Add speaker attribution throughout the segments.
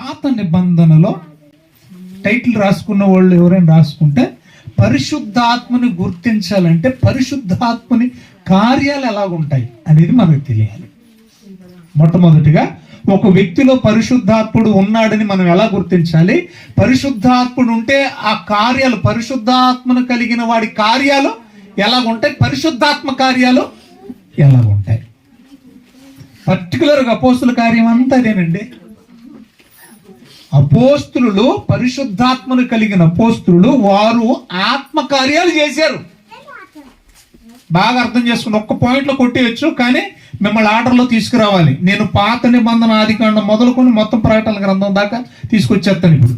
Speaker 1: పాత నిబంధనలో టైటిల్ రాసుకున్న వాళ్ళు ఎవరైనా రాసుకుంటే పరిశుద్ధాత్మని గుర్తించాలంటే పరిశుద్ధాత్మని కార్యాలు ఎలాగుంటాయి అనేది మనకు తెలియాలి. మొట్టమొదటిగా ఒక వ్యక్తిలో పరిశుద్ధాత్ముడు ఉన్నాడని మనం ఎలా గుర్తించాలి? పరిశుద్ధాత్ముడు ఉంటే ఆ కార్యాలు, పరిశుద్ధాత్మను కలిగిన వాడి కార్యాలు ఎలాగుంటాయి, పరిశుద్ధాత్మ కార్యాలు ఎలాగుంటాయి. పర్టికులర్గా అపోస్తుల కార్యం అంతా అదేనండి. అపోస్తులు పరిశుద్ధాత్మను కలిగిన అపోస్తులు వారు ఆత్మ కార్యాలు చేశారు. బాగా అర్థం చేసుకుని ఒక్క పాయింట్లో కొట్టేయచ్చు, కానీ మిమ్మల్ని ఆర్డర్లో తీసుకురావాలి. నేను పాత నిబంధన ఆదికాండం మొదలుకొని మొత్తం ప్రకటన గ్రంథం దాకా తీసుకొచ్చేస్తాను. ఇప్పుడు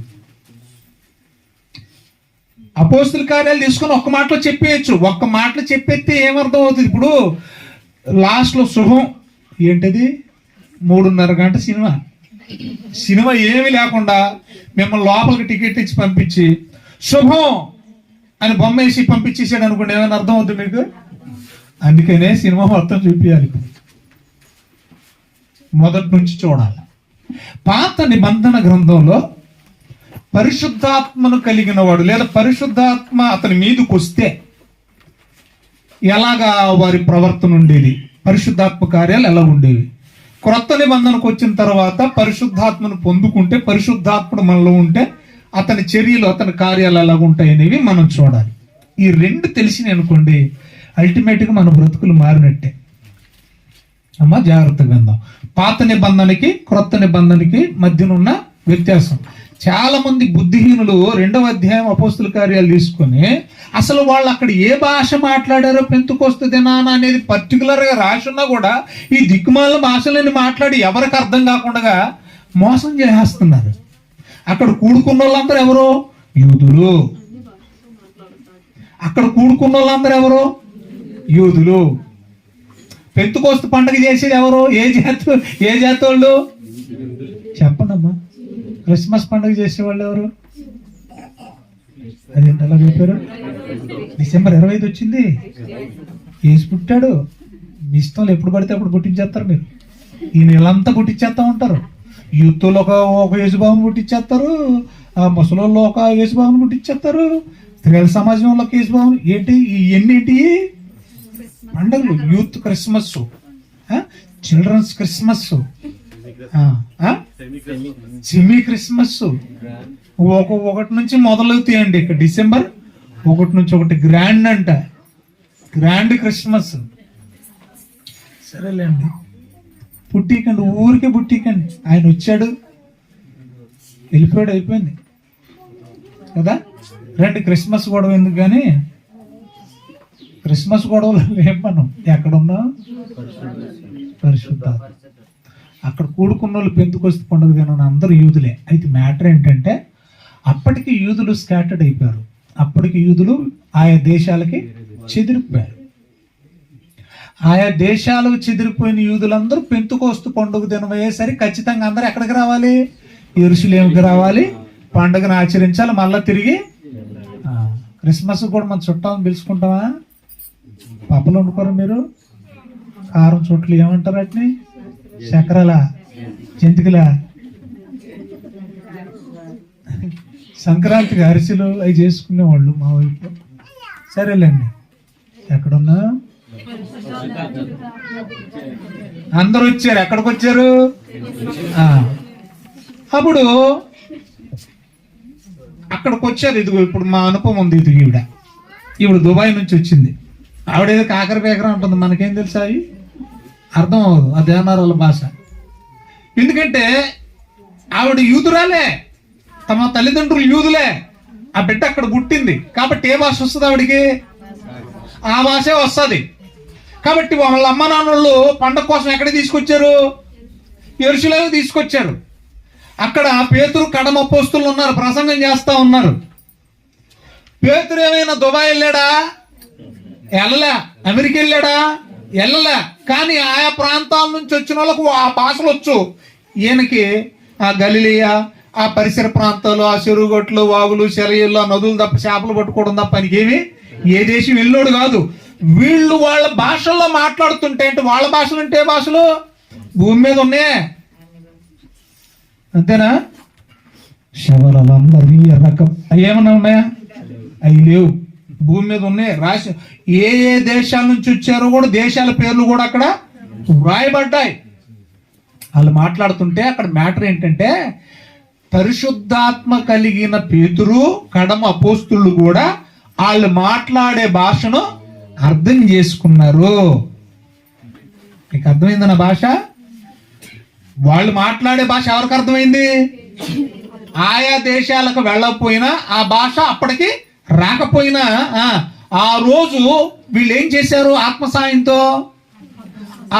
Speaker 1: అపోస్తుల కార్యాలు తీసుకొని ఒక్క మాటలో చెప్పేయచ్చు. ఒక్క మాటలో చెప్పేస్తే ఏమర్థం అవుతుంది? ఇప్పుడు లాస్ట్లో శుభం ఏంటది, 3:30 గంట సినిమా ఏమీ లేకుండా మిమ్మల్ని లోపలికి టికెట్ ఇచ్చి పంపించి శుభం అని బొమ్మ వేసి పంపించేసాడు అనుకోండి, ఏమైనా అర్థం అవుతుంది మీకు? అందుకనే సినిమా మొత్తం చూపించాలి, మొదటి నుంచి చూడాలి. పాత నిబంధన గ్రంథంలో పరిశుద్ధాత్మను కలిగిన వాడు లేదా పరిశుద్ధాత్మ అతని మీదకి వస్తే ఎలాగా వారి ప్రవర్తన ఉండేది, పరిశుద్ధాత్మ కార్యాలు ఎలా ఉండేవి. క్రొత్త నిబంధనకు వచ్చిన తర్వాత పరిశుద్ధాత్మను పొందుకుంటే, పరిశుద్ధాత్ముడు మనలో ఉంటే అతని చర్యలు, అతని కార్యాలు ఎలాగ ఉంటాయి అనేవి మనం చూడాలి. ఈ రెండు తెలిసినాయి అనుకోండి, అల్టిమేట్గా మన బ్రతుకులు మారినట్టే. అమ్మా జాగ్రత్తగా విందాం. పాత నిబంధనకి క్రొత్త నిబంధనకి మధ్యనున్న వ్యత్యాసం. చాలా మంది బుద్ధిహీనులు 2వ అధ్యాయం అపోస్తుల కార్యాలు తీసుకొని అసలు వాళ్ళు అక్కడ ఏ భాష మాట్లాడారో పెంతుకొస్తే దినాన అనేది పర్టికులర్గా రాసున్నా కూడా ఈ దిక్కుమాల భాషలని మాట్లాడి ఎవరికి అర్థం కాకుండా మోసం చేసేస్తున్నారు. అక్కడ కూడుకున్న వాళ్ళందరూ ఎవరు? యూదులు. అక్కడ కూడుకున్న వాళ్ళందరూ ఎవరు? యూదులు. పెంతుకోస్తు పండుగ చేసేది ఎవరు? ఏ జాతి వాళ్ళు చెప్పండమ్మా. క్రిస్మస్ పండుగ చేసేవాళ్ళు ఎవరు? అదేంటి అలా చెప్పారు? డిసెంబర్ 25 వచ్చింది, ఏసు పుట్టాడు. మీ ఇష్టంలో ఎప్పుడు పడితే అప్పుడు పుట్టించేస్తారు మీరు. ఈ నెలంతా పుట్టించేస్తా ఉంటారు. యూత్లో ఒక యేసుబాబుని పుట్టించేస్తారు, ముసలోళ్ళు ఒక యేసుబాబుని పుట్టించేస్తారు, స్త్రీల సమాజంలో ఒక యేసుబాబుని. ఏంటి ఎన్నింటి పండుగలు? Youth Christmas, children's Christmas, semi Christmas, 1 నుంచి మొదలవుతాయండి. ఇక్కడ డిసెంబర్ 1 నుంచి 1 గ్రాండ్ అంట, గ్రాండ్ క్రిస్మస్. సరేలేండి, పుట్టికండి, ఊరికే పుట్టికండి. ఆయన వచ్చాడు, వెళ్ళిపోయాడు, అయిపోయింది కదా. రండి, క్రిస్మస్ గొడవ ఎందుకు కానీ, క్రిస్మస్ గొడవలు ఏం మనం ఎక్కడున్నా పరిశుద్ధ. అక్కడ కూడుకున్న వాళ్ళు పెంతుకొస్తే పండుగ తిన అందరూ యూదులే. అయితే మ్యాటర్ ఏంటంటే అప్పటికి యూదులు స్కాటర్డ్ అయిపోయారు. అప్పటికి యూదులు ఆయా దేశాలకి చెదిరిపోయారు. ఆయా దేశాలకు చెదిరిపోయిన యూదులందరూ పెంతుకోస్తు పండుగ దినమయ్యేసరికి ఖచ్చితంగా అందరూ ఎక్కడికి రావాలి? యెరూషలేముకి రావాలి, పండుగను ఆచరించాలి. మళ్ళీ తిరిగి క్రిస్మస్ కూడా మన చుట్టాలను పిలుచుకుంటామా? పప్పులు వండుకోరు మీరు? కారం చుట్లు ఏమంటారు వాటిని? చక్రాల, జంతికల, సంక్రాంతికి అరిసెలు అవి చేసుకునేవాళ్ళు మా వైపు. సరేలేండి, ఎక్కడున్నా అందరూ వచ్చారు. ఎక్కడికి వచ్చారు? అప్పుడు అక్కడికి వచ్చారు. ఇదిగో ఇప్పుడు మా అనుభవం ఉంది. ఇది ఈవిడ దుబాయ్ నుంచి వచ్చింది. ఆవిడేదో కాకర పేకర ఉంటుంది, మనకేం తెలుసా? అవి అర్థం అవ్వదు ఆ దేవనారాల భాష. ఎందుకంటే ఆవిడ యూదురాలే, తమ తల్లిదండ్రులు యూదులే, ఆ బిడ్డ అక్కడ పుట్టింది కాబట్టి ఏ భాష వస్తుంది ఆవిడికి? ఆ భాషే వస్తుంది. కాబట్టి వాళ్ళ అమ్మ నాన్నలు పండగ కోసం ఎక్కడ తీసుకొచ్చారు? యెరూషలేము తీసుకొచ్చారు. అక్కడ పేతురు కడమ అపోస్తులు ఉన్నారు, ప్రసంగం చేస్తా ఉన్నారు. పేతురు ఏమైనా దుబాయ్ వెళ్ళాడా? వెళ్ళలే. అమెరికా వెళ్ళాడా? వెళ్ళలే. కానీ ఆయా ప్రాంతాల నుంచి వచ్చిన వాళ్ళకు ఆ భాషలు వచ్చు. ఈయనకి ఆ గలిలియా, ఆ పరిసర ప్రాంతాలు, ఆ చెరువుగట్లు, వాగులు, సెలయేళ్ళు, ఆ నదులు తప్ప చేపలు పట్టుకోవడం తప్ప పనికేమి ఏ దేశం వెళ్ళోడు కాదు. వీళ్ళు వాళ్ళ భాషల్లో మాట్లాడుతుంటే అంటే వాళ్ళ భాషలు అంటే భాషలు భూమి మీద ఉన్నాయే, అంతేనా? శవరాలందరూ ఈ రకం ఏమన్నా ఉన్నాయా? అవి లేవు, భూమి మీద ఉన్నాయి. రాసి ఏ ఏ దేశాల నుంచి వచ్చారో కూడా దేశాల పేర్లు కూడా అక్కడ వ్రాయబడ్డాయి. వాళ్ళు మాట్లాడుతుంటే అక్కడ మ్యాటర్ ఏంటంటే, పరిశుద్ధాత్మ కలిగిన పేతురు కడమ అపోస్తులు కూడా వాళ్ళు మాట్లాడే భాషను అర్థం చేసుకున్నారు. మీకు అర్థమైంది నా భాష? వాళ్ళు మాట్లాడే భాష ఎవరికి అర్థమైంది? ఆయా దేశాలకు వెళ్ళకపోయినా ఆ భాష అప్పటికి రాకపోయినా ఆ రోజు వీళ్ళు ఏం చేశారు? ఆత్మ సాయంతో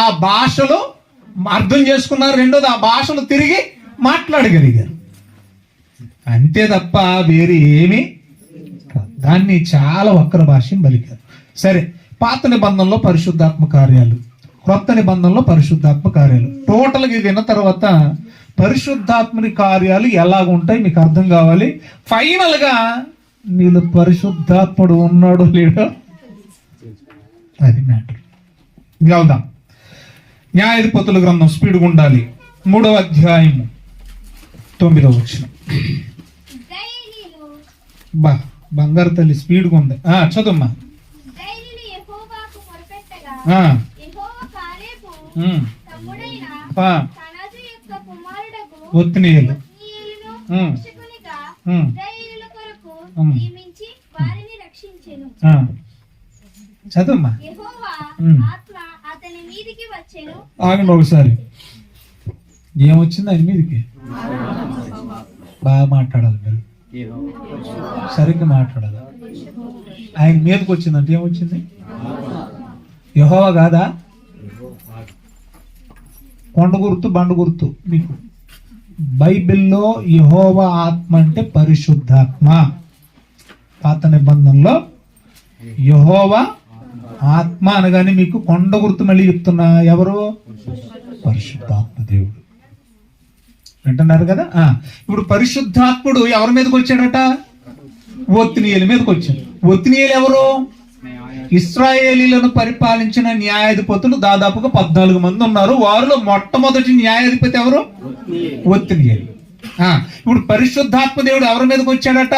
Speaker 1: ఆ భాషలు అర్థం చేసుకున్నారు. రెండోది ఆ భాషలు తిరిగి మాట్లాడగలిగారు. అంతే తప్ప వేరే ఏమీ కాదు. దాన్ని చాలా వక్ర భాష్యం పలికారు. సరే, పాత నిబంధనలో పరిశుద్ధాత్మ కార్యాలు, క్రొత్త నిబంధనలో పరిశుద్ధాత్మ కార్యాలు. టోటల్గా ఇది విన్న తర్వాత పరిశుద్ధాత్మని కార్యాలు ఎలాగుంటాయి మీకు అర్థం కావాలి. ఫైనల్ గా నీళ్ళు పరిశుద్ధాత్ముడు ఉన్నాడో లేడో అది మ్యాటర్. వెళ్దాం. న్యాయాధిపతుల గ్రంథం స్పీడ్గా ఉండాలి. 3వ అధ్యాయము 9వ వచనం. బంగారు తల్లి స్పీడ్గా ఉంది. చదువుమ్మా. ఒత్తినీయులు చదువుమ్మా. ఆగండి ఒకసారి. ఏమొచ్చింది ఆయన మీదకి? బాగా మాట్లాడాలి మీరు, సరిగ్గా మాట్లాడాలి. ఆయన మీదకి వచ్చిందంటే ఏమొచ్చింది? యెహోవా కాదా? కొండ గుర్తు, బండ గుర్తు. మీకు బైబిల్లో యెహోవా ఆత్మ అంటే పరిశుద్ధాత్మ. పాత నిబంధనలో యెహోవా ఆత్మ అనగానే మీకు కొండ గుర్తు మళ్ళీ చెప్తున్నా. ఎవరు? పరిశుద్ధాత్మ దేవుడు. వింటున్నారు కదా? ఇప్పుడు పరిశుద్ధాత్ముడు ఎవరి మీదకి వచ్చాడట? ఒత్నియేలు మీదకి వచ్చాడు. ఒత్నియేలు ఎవరు? ఇశ్రాయేలీలను పరిపాలించిన న్యాయాధిపతులు దాదాపుగా 14 మంది ఉన్నారు. వారిలో మొట్టమొదటి న్యాయాధిపతి ఎవరు? ఒత్నియేలు. ఇప్పుడు పరిశుద్ధాత్మ దేవుడు ఎవరి మీదకి వచ్చాడట?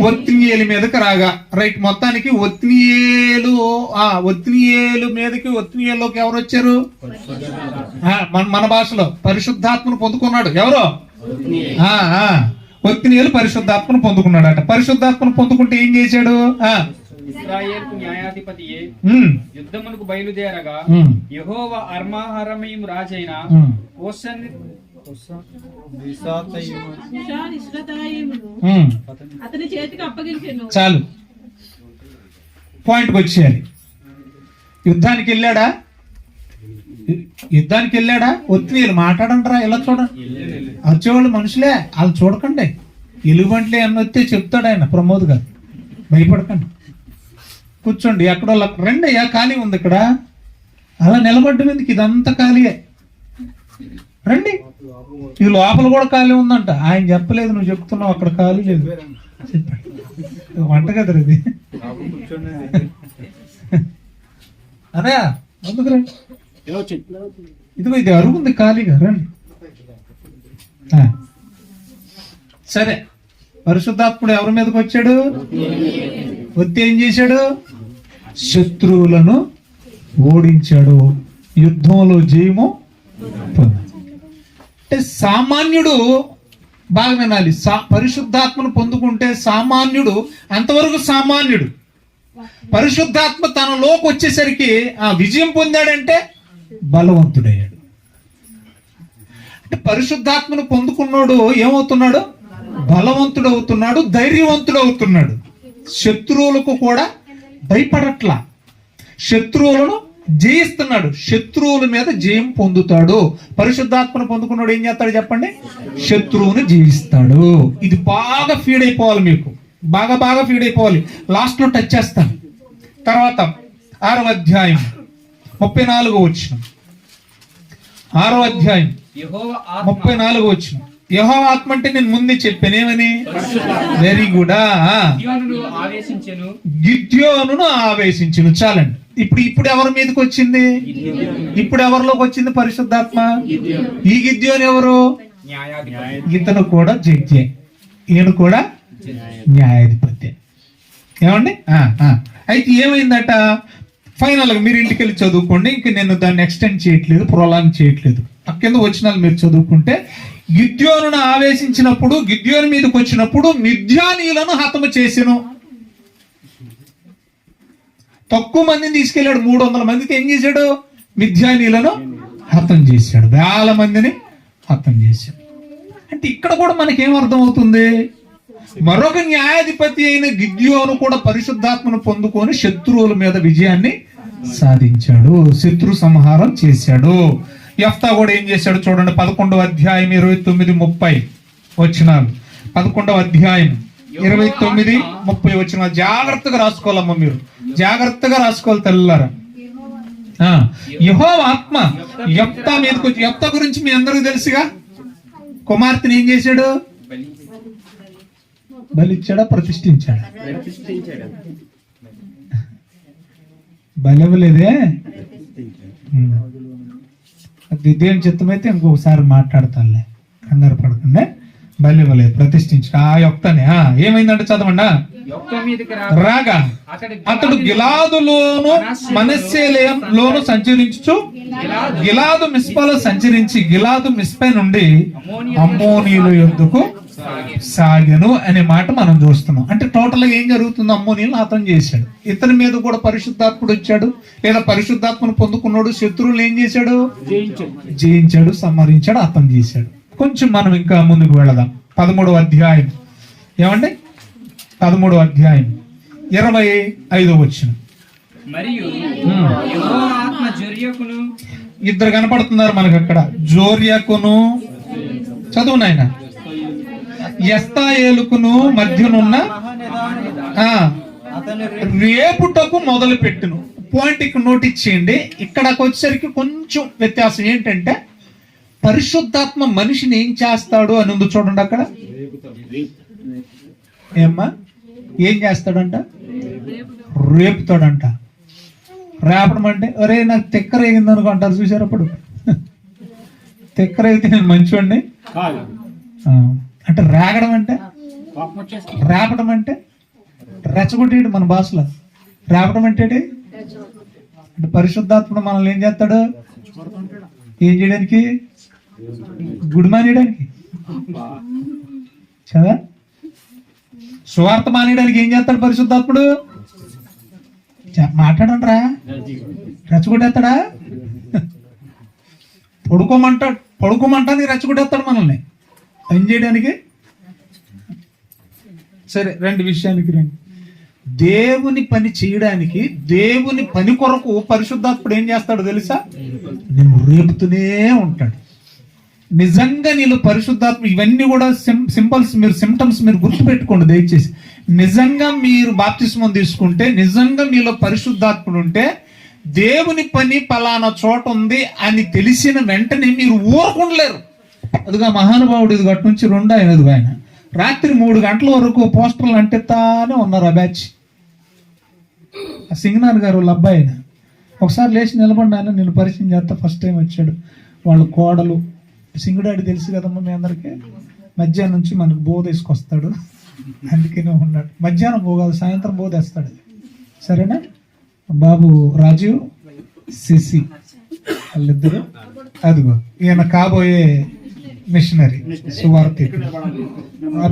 Speaker 1: ఒత్నియేలు మీదకి రాగా రైట్. మొత్తానికి ఒత్నియేలు మీదకి, ఒత్నియేలులోకి ఎవరు వచ్చారు? మన భాషలో పరిశుద్ధాత్మను పొందుకున్నాడు. ఎవరు? ఒత్నియేలు పరిశుద్ధాత్మను పొందుకున్నాడట. పరిశుద్ధాత్మను పొందుకుంటే ఏం చేశాడు?
Speaker 2: ఇశ్రాయేలుకు న్యాయాధిపతియే యుద్ధమునకు బయలుదేరగా యెహోవా అర్మహరమయము రాజైన
Speaker 3: అతని చేతికి అప్పగించెను.
Speaker 1: చాలు, పాయింట్కి వచ్చేయాలి. యుద్ధానికి వెళ్ళాడా? ఒత్తిడి మాట్లాడంటారా? ఇలా చూడండి. వచ్చేవాళ్ళు మనుషులే, వాళ్ళు చూడకండి. ఎలుగుబంట్లే అన్న వస్తే చెప్తాడు ఆయన, ప్రమోద్ గారు. భయపడకండి, కూర్చోండి. ఎక్కడో రండి అయ్యా, ఖాళీ ఉంది ఇక్కడ. అలా నిలబడ్డం ఎందుకు? ఇదంతా ఖాళీయే, రండి. ఈ లోపల కూడా ఖాళీ ఉందంట. ఆయన చెప్పలేదు, నువ్వు చెప్తున్నావు. అక్కడ ఖాళీ లేదు చెప్పాడు. వంటగది ఇది. అదే అందుకు రండి. ఇదిగో ఇది అరుగుంది ఖాళీగా, రండి. సరే, పరిశుద్ధాత్ముడు ఎవరి మీదకి వచ్చాడు? వచ్చి ఏం చేశాడు? శత్రువులను ఓడించాడు, యుద్ధంలో జయము పొందాడు. అంటే సామాన్యుడు, బాగా వినాలి, పరిశుద్ధాత్మను పొందుకుంటే సామాన్యుడు అంతవరకు సామాన్యుడు. పరిశుద్ధాత్మ తనలోకి వచ్చేసరికి ఆ విజయం పొందాడంటే బలవంతుడయ్యాడు. అంటే పరిశుద్ధాత్మను పొందుకున్నాడు ఏమవుతున్నాడు? బలవంతుడు అవుతున్నాడు, ధైర్యవంతుడు అవుతున్నాడు. శత్రువులకు కూడా భయపడట్లా, శత్రువులను జయిస్తున్నాడు, శత్రువుల మీద జయం పొందుతాడు. పరిశుద్ధాత్మను పొందుకున్నాడు ఏం చేస్తాడు చెప్పండి? శత్రువుని జయిస్తాడు. ఇది బాగా ఫీడ్ అయిపోవాలి మీకు, బాగా ఫీడ్ అయిపోవాలి. లాస్ట్ లో టచ్ చేస్తాను. తర్వాత 6వ అధ్యాయం 34వ వచనం. 6వ అధ్యాయం 34వ వచనం. యెహోవా ఆత్మ అంటే నేను ముందే చెప్పాను ఏమని? Very good. గిద్యోనును ఆవేశించును. చాలండి. ఇప్పుడు ఎవరి మీదకి వచ్చింది? ఇప్పుడు ఎవరిలోకి వచ్చింది పరిశుద్ధాత్మ? ఈ గిద్యోను ఎవరు?
Speaker 2: న్యాయాధిపతి.
Speaker 1: ఇతను కూడా జడ్జే, ఈయన కూడా న్యాయాధిపతి. ఏమండి? అయితే ఏమైందట, ఫైనల్ గా మీరు ఇంటికి వెళ్ళి చదువుకోండి, ఇంక నేను దాన్ని ఎక్స్టెండ్ చేయట్లేదు, ప్రొలాంగ్ చేయట్లేదు. కింద వచనాలు మీరు చదువుకుంటే, గిద్యోనును ఆవేశించినప్పుడు, గిద్యోను మీదకి వచ్చినప్పుడు మిద్యానీయులను హతము చేసెను. తక్కువ మందిని తీసుకెళ్ళాడు, 300 మందికి ఏం చేశాడు? మిద్యానీయులను హతం చేశాడు, వేల మందిని హతం చేశాడు. అంటే ఇక్కడ కూడా మనకేం అర్థం అవుతుంది, మరొక న్యాయాధిపతి అయిన గిద్యోను కూడా పరిశుద్ధాత్మను పొందుకొని శత్రువుల మీద విజయాన్ని సాధించాడు, శత్రు సంహారం చేశాడు. యెఫ్తా కూడా ఏం చేశాడు చూడండి, 11వ అధ్యాయం 29-30 వచనాలు. 11వ అధ్యాయం 29-30 వచనాలు జాగ్రత్తగా రాసుకోవాలమ్మా, మీరు జాగ్రత్తగా రాసుకోవాలి తెల్లారా. యెహోవా ఆత్మ యెఫ్తా మీదకి వచ్చి, యెఫ్తా గురించి మీ అందరికీ తెలుసుగా, కుమార్తెని ఏం చేశాడు? బలిచ్చాడా, ప్రతిష్ఠించాడా? బలివ్వలేదే. అది దేవుని చిత్తమైతే ఇంకొకసారి మాట్లాడతానులే, కంగారు పడకుండా. బలివ్వలేదు, ప్రతిష్ఠించాడు. ఆ యొక్తనే ఏమైందంటే చదవండి. రాగా అతడు గిలాదులోను మనస్సేలోను సంచరించు, గిలాదు మిస్పాలో సంచరించి గిలాదు మిస్పై నుండి అమ్మోనీయుల యొద్దకు సాగెను అనే మాట మనం చూస్తున్నాం. అంటే టోటల్ గా ఏం జరుగుతుంది, అమ్మోనీయులను హతం చేశాడు. ఇతని మీద కూడా పరిశుద్ధాత్ముడు వచ్చాడు, లేదా పరిశుద్ధాత్మను పొందుకున్నాడు, శత్రువులు ఏం చేశాడు? జయించాడు, సంహరించాడు, హతం చేశాడు. కొంచెం మనం ఇంకా ముందుకు వెళదాం. 13వ అధ్యాయం ఏమండి, 13వ అధ్యాయం 25వ వచనం.
Speaker 2: మరియు యెహోవా ఆత్మ జొర్యకును,
Speaker 1: ఇద్దరు కనపడుతున్నారు మనకు అక్కడ, జోర్యకును, చదువు నాయన, ఎస్తాయేలుకును మధ్యనున్న రేపుటకు మొదలు పెట్టును. పాయింట్ ఇక్కడ నోట్ ఇచ్చేయండి. ఇక్కడకు వచ్చేసరికి కొంచెం వ్యత్యాసం ఏంటంటే, పరిశుద్ధాత్మ మనిషిని ఏం చేస్తాడు అని ఉంది చూడండి అక్కడ. ఏమ్మా, ఏం చేస్తాడంట? రేపుతాడంట. రేపడం అంటే, ఒరే నాకు తిక్కర వేగింది అనుకుంటారు చూసారు. అప్పుడు తిక్కర అయితే నేను మంచివాడిని అంటే, రేగడం అంటే, రేపడం అంటే రెచ్చగొట్టేయడం మన భాషలో. రేపడం అంటే పరిశుద్ధాత్ముడు మనల్ని ఏం చేస్తాడు? ఏం చేయడానికి? గుడి మానేయడానికి, చదా సువార్త మానేయడానికి ఏం చేస్తాడు పరిశుద్ధాత్ముడు? మాట్లాడంట్రా, రెచ్చగొట్టేస్తాడా? పడుకోమంటానికి రెచ్చగొట్టేస్తాడు మనల్ని ఏం చేయడానికి. సరే, రెండు విషయానికి రండి. దేవుని పని చేయడానికి, దేవుని పని కొరకు పరిశుద్ధాత్ముడు ఏం చేస్తాడు తెలుసా? నేను రేపుతూనే ఉంటాడు. నిజంగా నీలో పరిశుద్ధాత్మ, ఇవన్నీ కూడా సింపుల్స్, మీరు సిమ్టమ్స్ మీరు గుర్తుపెట్టుకోండి దయచేసి. నిజంగా మీరు బాప్తిస్మం తీసుకుంటే, నిజంగా మీలో పరిశుద్ధాత్ముడు ఉంటే, దేవుని పని పలానా చోట ఉంది అని తెలిసిన వెంటనే మీరు ఊరుకుండలేరు. అదిగా మహానుభావుడు, ఇది గట్టు నుంచి 2 అయినది. ఆయన రాత్రి 3 గంటల వరకు పోస్టర్లు అంటేతానే ఉన్నారు. ఆ బ్యాచ్ సింగనాథ్ గారు వాళ్ళ అబ్బాయి. ఆయన ఒకసారి లేచి నిలబడి, ఆయన నేను పరిచయం చేస్తా, ఫస్ట్ టైం వచ్చాడు. వాళ్ళ కోడలు సింగుడాడి తెలుసు కదమ్మా మీ అందరికి. మధ్యాహ్నం నుంచి మనకు బోధ వేసుకొస్తాడు, అందుకనే ఉన్నాడు. మధ్యాహ్నం పోగాదు, సాయంత్రం బోధ వేస్తాడు. సరేనా? బాబు రాజీవ్, సిసి వాళ్ళిద్దరు. అదిగో ఈయన కాబోయే మిషనరీ, సువార్థికుడు.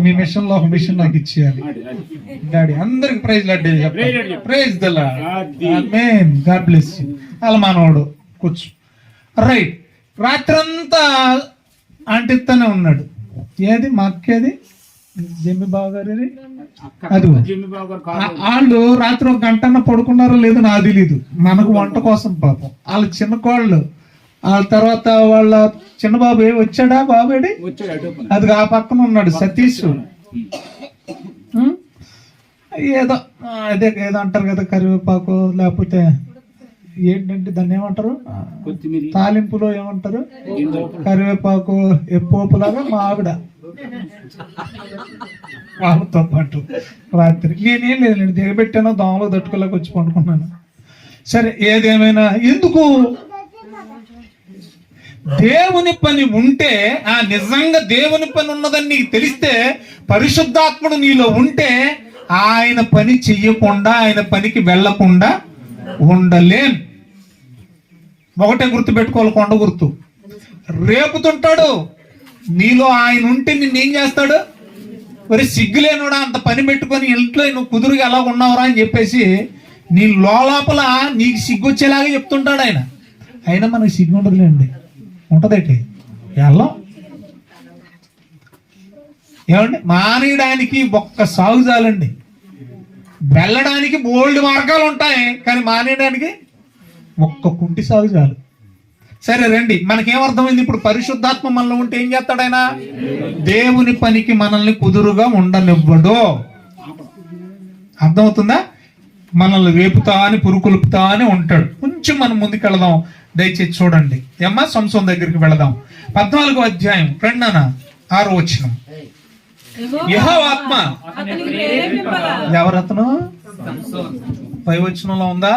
Speaker 1: మీ మిషన్ లో ఒక మిషన్ నాకు ఇచ్చేయాలి డాడీ. అందరికి ప్రైజ్ లడ్డే, praise the Lord, amen, God bless you. అలా మనోడు కూర్చో. రైట్, రాత్రంతా అంటిస్తూనే ఉన్నాడు. ఏది మా అక్కేది, జమ్మి బావ గారి. అదిగో వాళ్ళు రాత్రి 1 గంటన్న పడుకున్నారో లేదో నాకు తెలీదు. మనకు వంట కోసం పాపం వాళ్ళ చిన్న కోళ్ళు. వాళ్ళ తర్వాత వాళ్ళ చిన్న బాబు వచ్చాడా? బాబేడి అది ఆ పక్కన ఉన్నాడు, సతీష్. ఏదో అదే ఏదో అంటారు కదా, కరివేపాకు, లేకపోతే ఏంటంటే దాన్ని ఏమంటారు, తాలింపులో ఏమంటారు, కరివేపాకు పోపులాగా మా ఆవిడ వాళ్ళతో పాటు రాత్రి. నేనేం లేదు, నేను దిగబెట్టాను, దోమలో తట్టుకోలేక వచ్చి పండుకున్నాను. సరే, ఏదేమైనా ఎందుకు దేవుని పని ఉంటే, ఆ నిజంగా దేవుని పని ఉన్నదని నీకు తెలిస్తే, పరిశుద్ధాత్ముడు నీలో ఉంటే ఆయన పని చెయ్యకుండా, ఆయన పనికి వెళ్లకుండా ఉండలేం. ఒకటే గుర్తు పెట్టుకోవాలి, కొండ గుర్తు. రేపుతుంటాడు. నీలో ఆయన ఉంటే నిన్నేం చేస్తాడు? మరి సిగ్గులేనుడా, అంత పని పెట్టుకొని ఇంట్లో నువ్వు కుదురుగా ఎలా ఉన్నావురా అని చెప్పేసి నీ లోపల నీకు సిగ్గు వచ్చేలాగా చెప్తుంటాడు ఆయన. అయినా మనకి సిగ్గు ఉండదులేండి. ఉంటదేంటి? ఎలా ఏమండి? మానేయడానికి ఒక్క సాగు చాలండి. వెళ్ళడానికి బోల్డ్ మార్గాలు ఉంటాయి, కానీ మానేయడానికి ఒక్క కుంటి సాగు చాలు. సరే రండి, మనకేమర్థమైంది ఇప్పుడు? పరిశుద్ధాత్మ మనలో ఉంటే ఏం చేస్తాడు ఆయన? దేవుని పనికి మనల్ని కుదురుగా ఉండనివ్వడు. అర్థమవుతుందా? మనల్ని రేపుతా అని, పురుకులుపుతా అని ఉంటాడు. కొంచెం మనం ముందుకు వెళదాం, దయచేసి చూడండి. ఏమ్మా, సంసోన్ దగ్గరికి వెళదాం. 14వ అధ్యాయం 6వ వచనం. యెహోవా ఆత్మ ఎవరతను? పై వచనంలో ఉందా?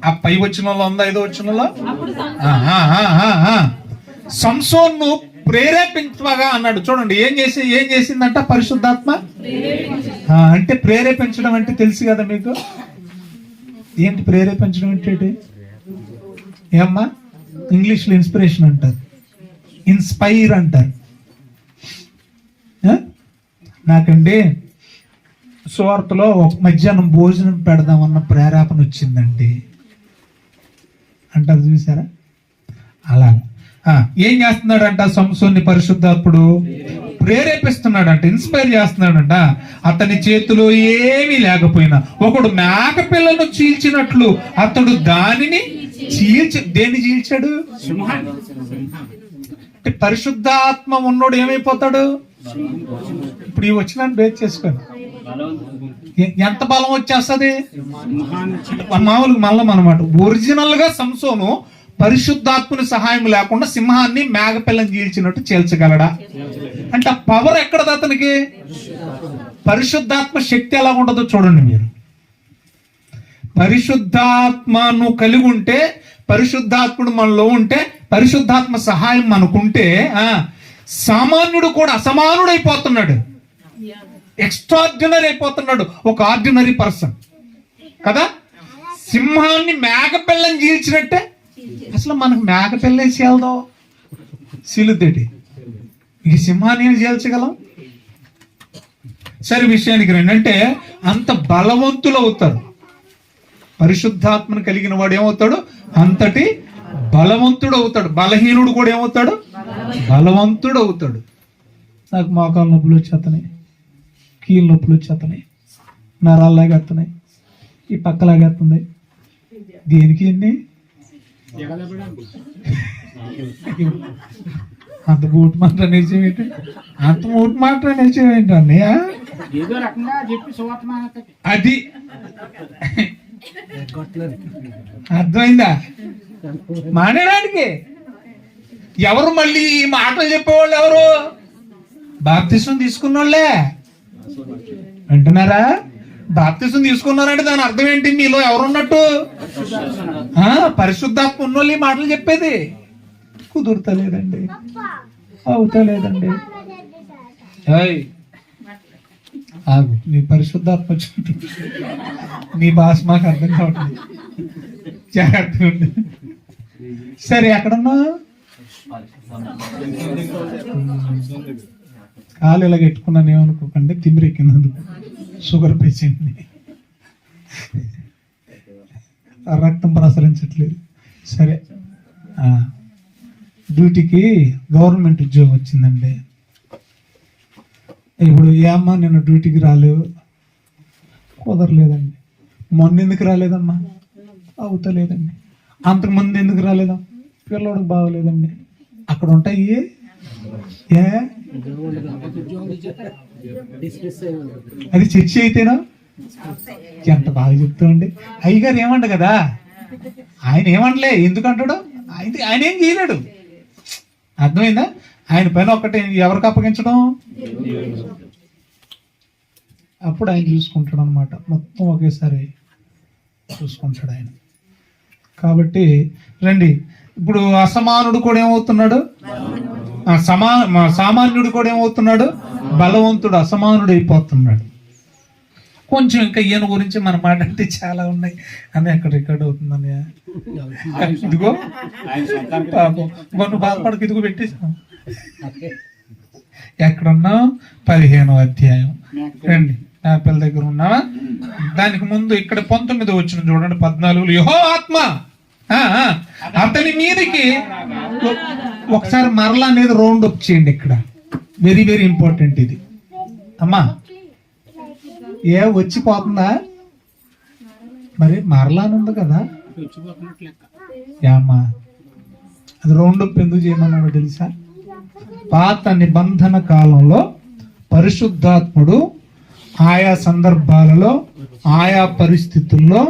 Speaker 1: ఆ పై వచనంలో ఉందా? 5వ వచనంలో సంసోన్ను ప్రేరేపించగా అన్నాడు. చూడండి, ఏం చేసిందంట పరిశుద్ధాత్మ? అంటే ప్రేరేపించడం అంటే తెలుసు కదా మీకు. ఏంటి ప్రేరేపించడం అంటే? ఏమ్మా, ఇంగ్లీష్లో ఇన్స్పిరేషన్ అంటారు, ఇన్స్పైర్ అంటారు. నాకండి సువార్తలో మధ్యాహ్నం భోజనం పెడదామన్న ప్రేరేపణ వచ్చిందండి అంటారు, చూసారా? అలాగా ఏం చేస్తున్నాడంట? సంసోన్ని పరిశుద్ధాత్ముడు ప్రేరేపిస్తున్నాడంట, ఇన్స్పైర్ చేస్తున్నాడంట. అతని చేతిలో ఏమీ లేకపోయినా ఒకడు మేక పిల్లను చీల్చినట్లు అతడు దానిని దేన్ని చీల్చాడు? పరిశుద్ధాత్మ ఉన్నోడు ఏమైపోతాడు? ఇప్పుడు ఈ వచ్చిన బేస్ చేసుకోండి, ఎంత బలం వచ్చేస్తుంది? మామూలుగా మల్లం అనమాట. ఒరిజినల్ గా సంసోను పరిశుద్ధాత్మని సహాయం లేకుండా సింహాన్ని మేకపిల్లని చీల్చినట్టు చీల్చగలడా? అంటే ఆ పవర్ ఎక్కడది అతనికి? పరిశుద్ధాత్మ శక్తి ఎలా ఉండదో చూడండి మీరు. పరిశుద్ధాత్మను కలిగి ఉంటే, పరిశుద్ధాత్ముడు మనలో ఉంటే, పరిశుద్ధాత్మ సహాయం మనకుంటే సామాన్యుడు కూడా అసమానుడు అయిపోతున్నాడు, ఎక్స్ట్రార్డినరీ అయిపోతున్నాడు, ఒక ఆర్డినరీ పర్సన్ కదా. సింహాన్ని మేకపిల్లని చీల్చినట్టే. అసలు మనకు మేకపిల్ల చీలదో చీలుద్దేటి, ఈ సింహాన్ని చీల్చగలం? సరే విషయానికి రండి. అంటే అంత బలవంతులు అవుతారు. పరిశుద్ధాత్మను కలిగిన వాడు ఏమవుతాడు? అంతటి బలవంతుడు అవుతాడు. బలహీనుడు కూడా ఏమవుతాడు? బలవంతుడు అవుతాడు. నాకు మోకాల నొప్పులు వచ్చేస్తున్నాయి, కీళ్ళ నొప్పులు వచ్చేస్తున్నాయి, నరాల్లాగా వస్తున్నాయి, ఈ పక్కలాగా వస్తుంది. దేనికి ఎన్ని? అంత బూట్ మాట నిజం ఏంటి? అంత బూట్ మాట నిజం ఏంటి అన్నయ్య? అది అర్థమైందా? మానేయడానికి ఎవరు? మళ్ళీ ఈ మాటలు చెప్పేవాళ్ళు ఎవరు? బాప్తిసం తీసుకున్న వాళ్ళే. వింటున్నారా? బాప్తిసం తీసుకున్నారంటే దాని అర్థం ఏంటి? మీలో ఎవరున్నట్టు? పరిశుద్ధాత్మ ఉన్నోళ్ళు ఈ మాటలు చెప్పేది. కుదురుతలేదండి, అవుతలేదండి. ఆగు, నీ పరిశుద్ధాత్మ వచ్చినట్టు నీ భాష మాకు అర్థం కావట్లేదు, జాగ్రత్తగా ఉండు. సరే, ఎక్కడన్నా కాలు ఇలా పెట్టుకున్నాను ఏమనుకోకండి, తిమ్మిరెక్కినందుకు. షుగర్ పేషెంట్ని, రక్తం ప్రసరించట్లేదు. సరే, డ్యూటీకి గవర్నమెంట్ ఉద్యోగం వచ్చిందండి. ఇప్పుడు ఏమ్మా నిన్న డ్యూటీకి రాలేవు? కుదరలేదండి. మొన్న ఎందుకు రాలేదమ్మా? అవుతలేదండి. అంతకుముందు ఎందుకు రాలేదా? పిల్లవాడికి బాగోలేదండి. అక్కడ ఉంటాయి ఏ? అది చర్చి అయితేనా? ఎంత బాగా చెప్తామండి. అయ్యగారు ఏమంట కదా, ఆయన ఏమంటలే. ఎందుకంటాడు? ఆయన ఏం చేయలేడు. అర్థమైందా? ఆయన పైన ఒక్కటే, ఎవరికి అప్పగించడం? అప్పుడు ఆయన చూసుకుంటాడు అనమాట. మొత్తం ఒకేసారి చూసుకుంటాడు ఆయన. కాబట్టి రండి, ఇప్పుడు అసమానుడు కూడా ఏమవుతున్నాడు? సామాన్యుడు కూడా ఏమవుతున్నాడు? బలవంతుడు అసమానుడు అయిపోతున్నాడు. కొంచెం ఇంకా ఈయన గురించి మన మాట్లాడితే చాలా ఉన్నాయి అని అక్కడ రికార్డ్ అవుతుందని. ఇదిగో పాపం నువ్వు బాధపడకు, ఇదిగో పెట్టేసాం. ఎక్కడున్నా 15వ అధ్యాయం రండి. యాపిల్ దగ్గర ఉన్నావా? దానికి ముందు ఇక్కడ 19 వచ్చిన చూడండి. 14 యెహోవా ఆత్మ అతని మీదకి, ఒకసారి మరలా అనేది రౌండ్ అప్ చేయండి. ఇక్కడ వెరీ వెరీ ఇంపార్టెంట్ ఇది. అమ్మా వచ్చిపోతుందా? మరి మరలా అని ఉంది కదా, అమ్మా అది రౌండ్ అప్ ఎందుకు చేయమన్నాడో తెలుసా? పాత నిబంధన కాలంలో పరిశుద్ధాత్ముడు ఆయా సందర్భాలలో ఆయా పరిస్థితుల్లో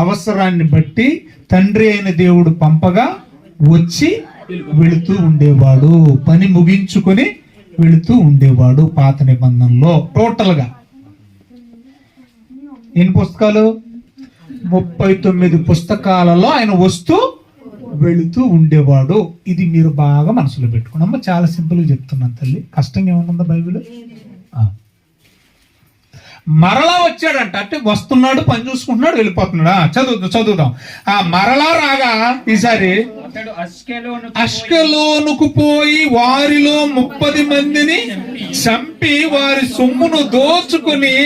Speaker 1: అవసరాన్ని బట్టి తండ్రి అయిన దేవుడు పంపగా వచ్చి వెళుతూ ఉండేవాడు, పని ముగించుకొని వెళుతూ ఉండేవాడు. పాత నిబంధనలో టోటల్ గా ఎన్ని పుస్తకాలు? 39 పుస్తకాలలో ఆయన వస్తూ వెళుతూ ఉండేవాడు. ఇది మీరు బాగా మనసులో పెట్టుకున్నామ్మా. చాలా సింపుల్ గా చెప్తున్నాను తల్లి, కష్టంగా ఏమన్నా బైబిల్. మరలా వచ్చాడంట, అంటే వస్తున్నాడు, పని చూసుకుంటున్నాడు, వెళ్ళిపోతున్నాడు. చదువుదాం. ఆ మరలా రాగా ఈసారి అష్కెలోనుకు పోయి వారిలో 30 మందిని చంపి వారి సొమ్మును దోచుకుని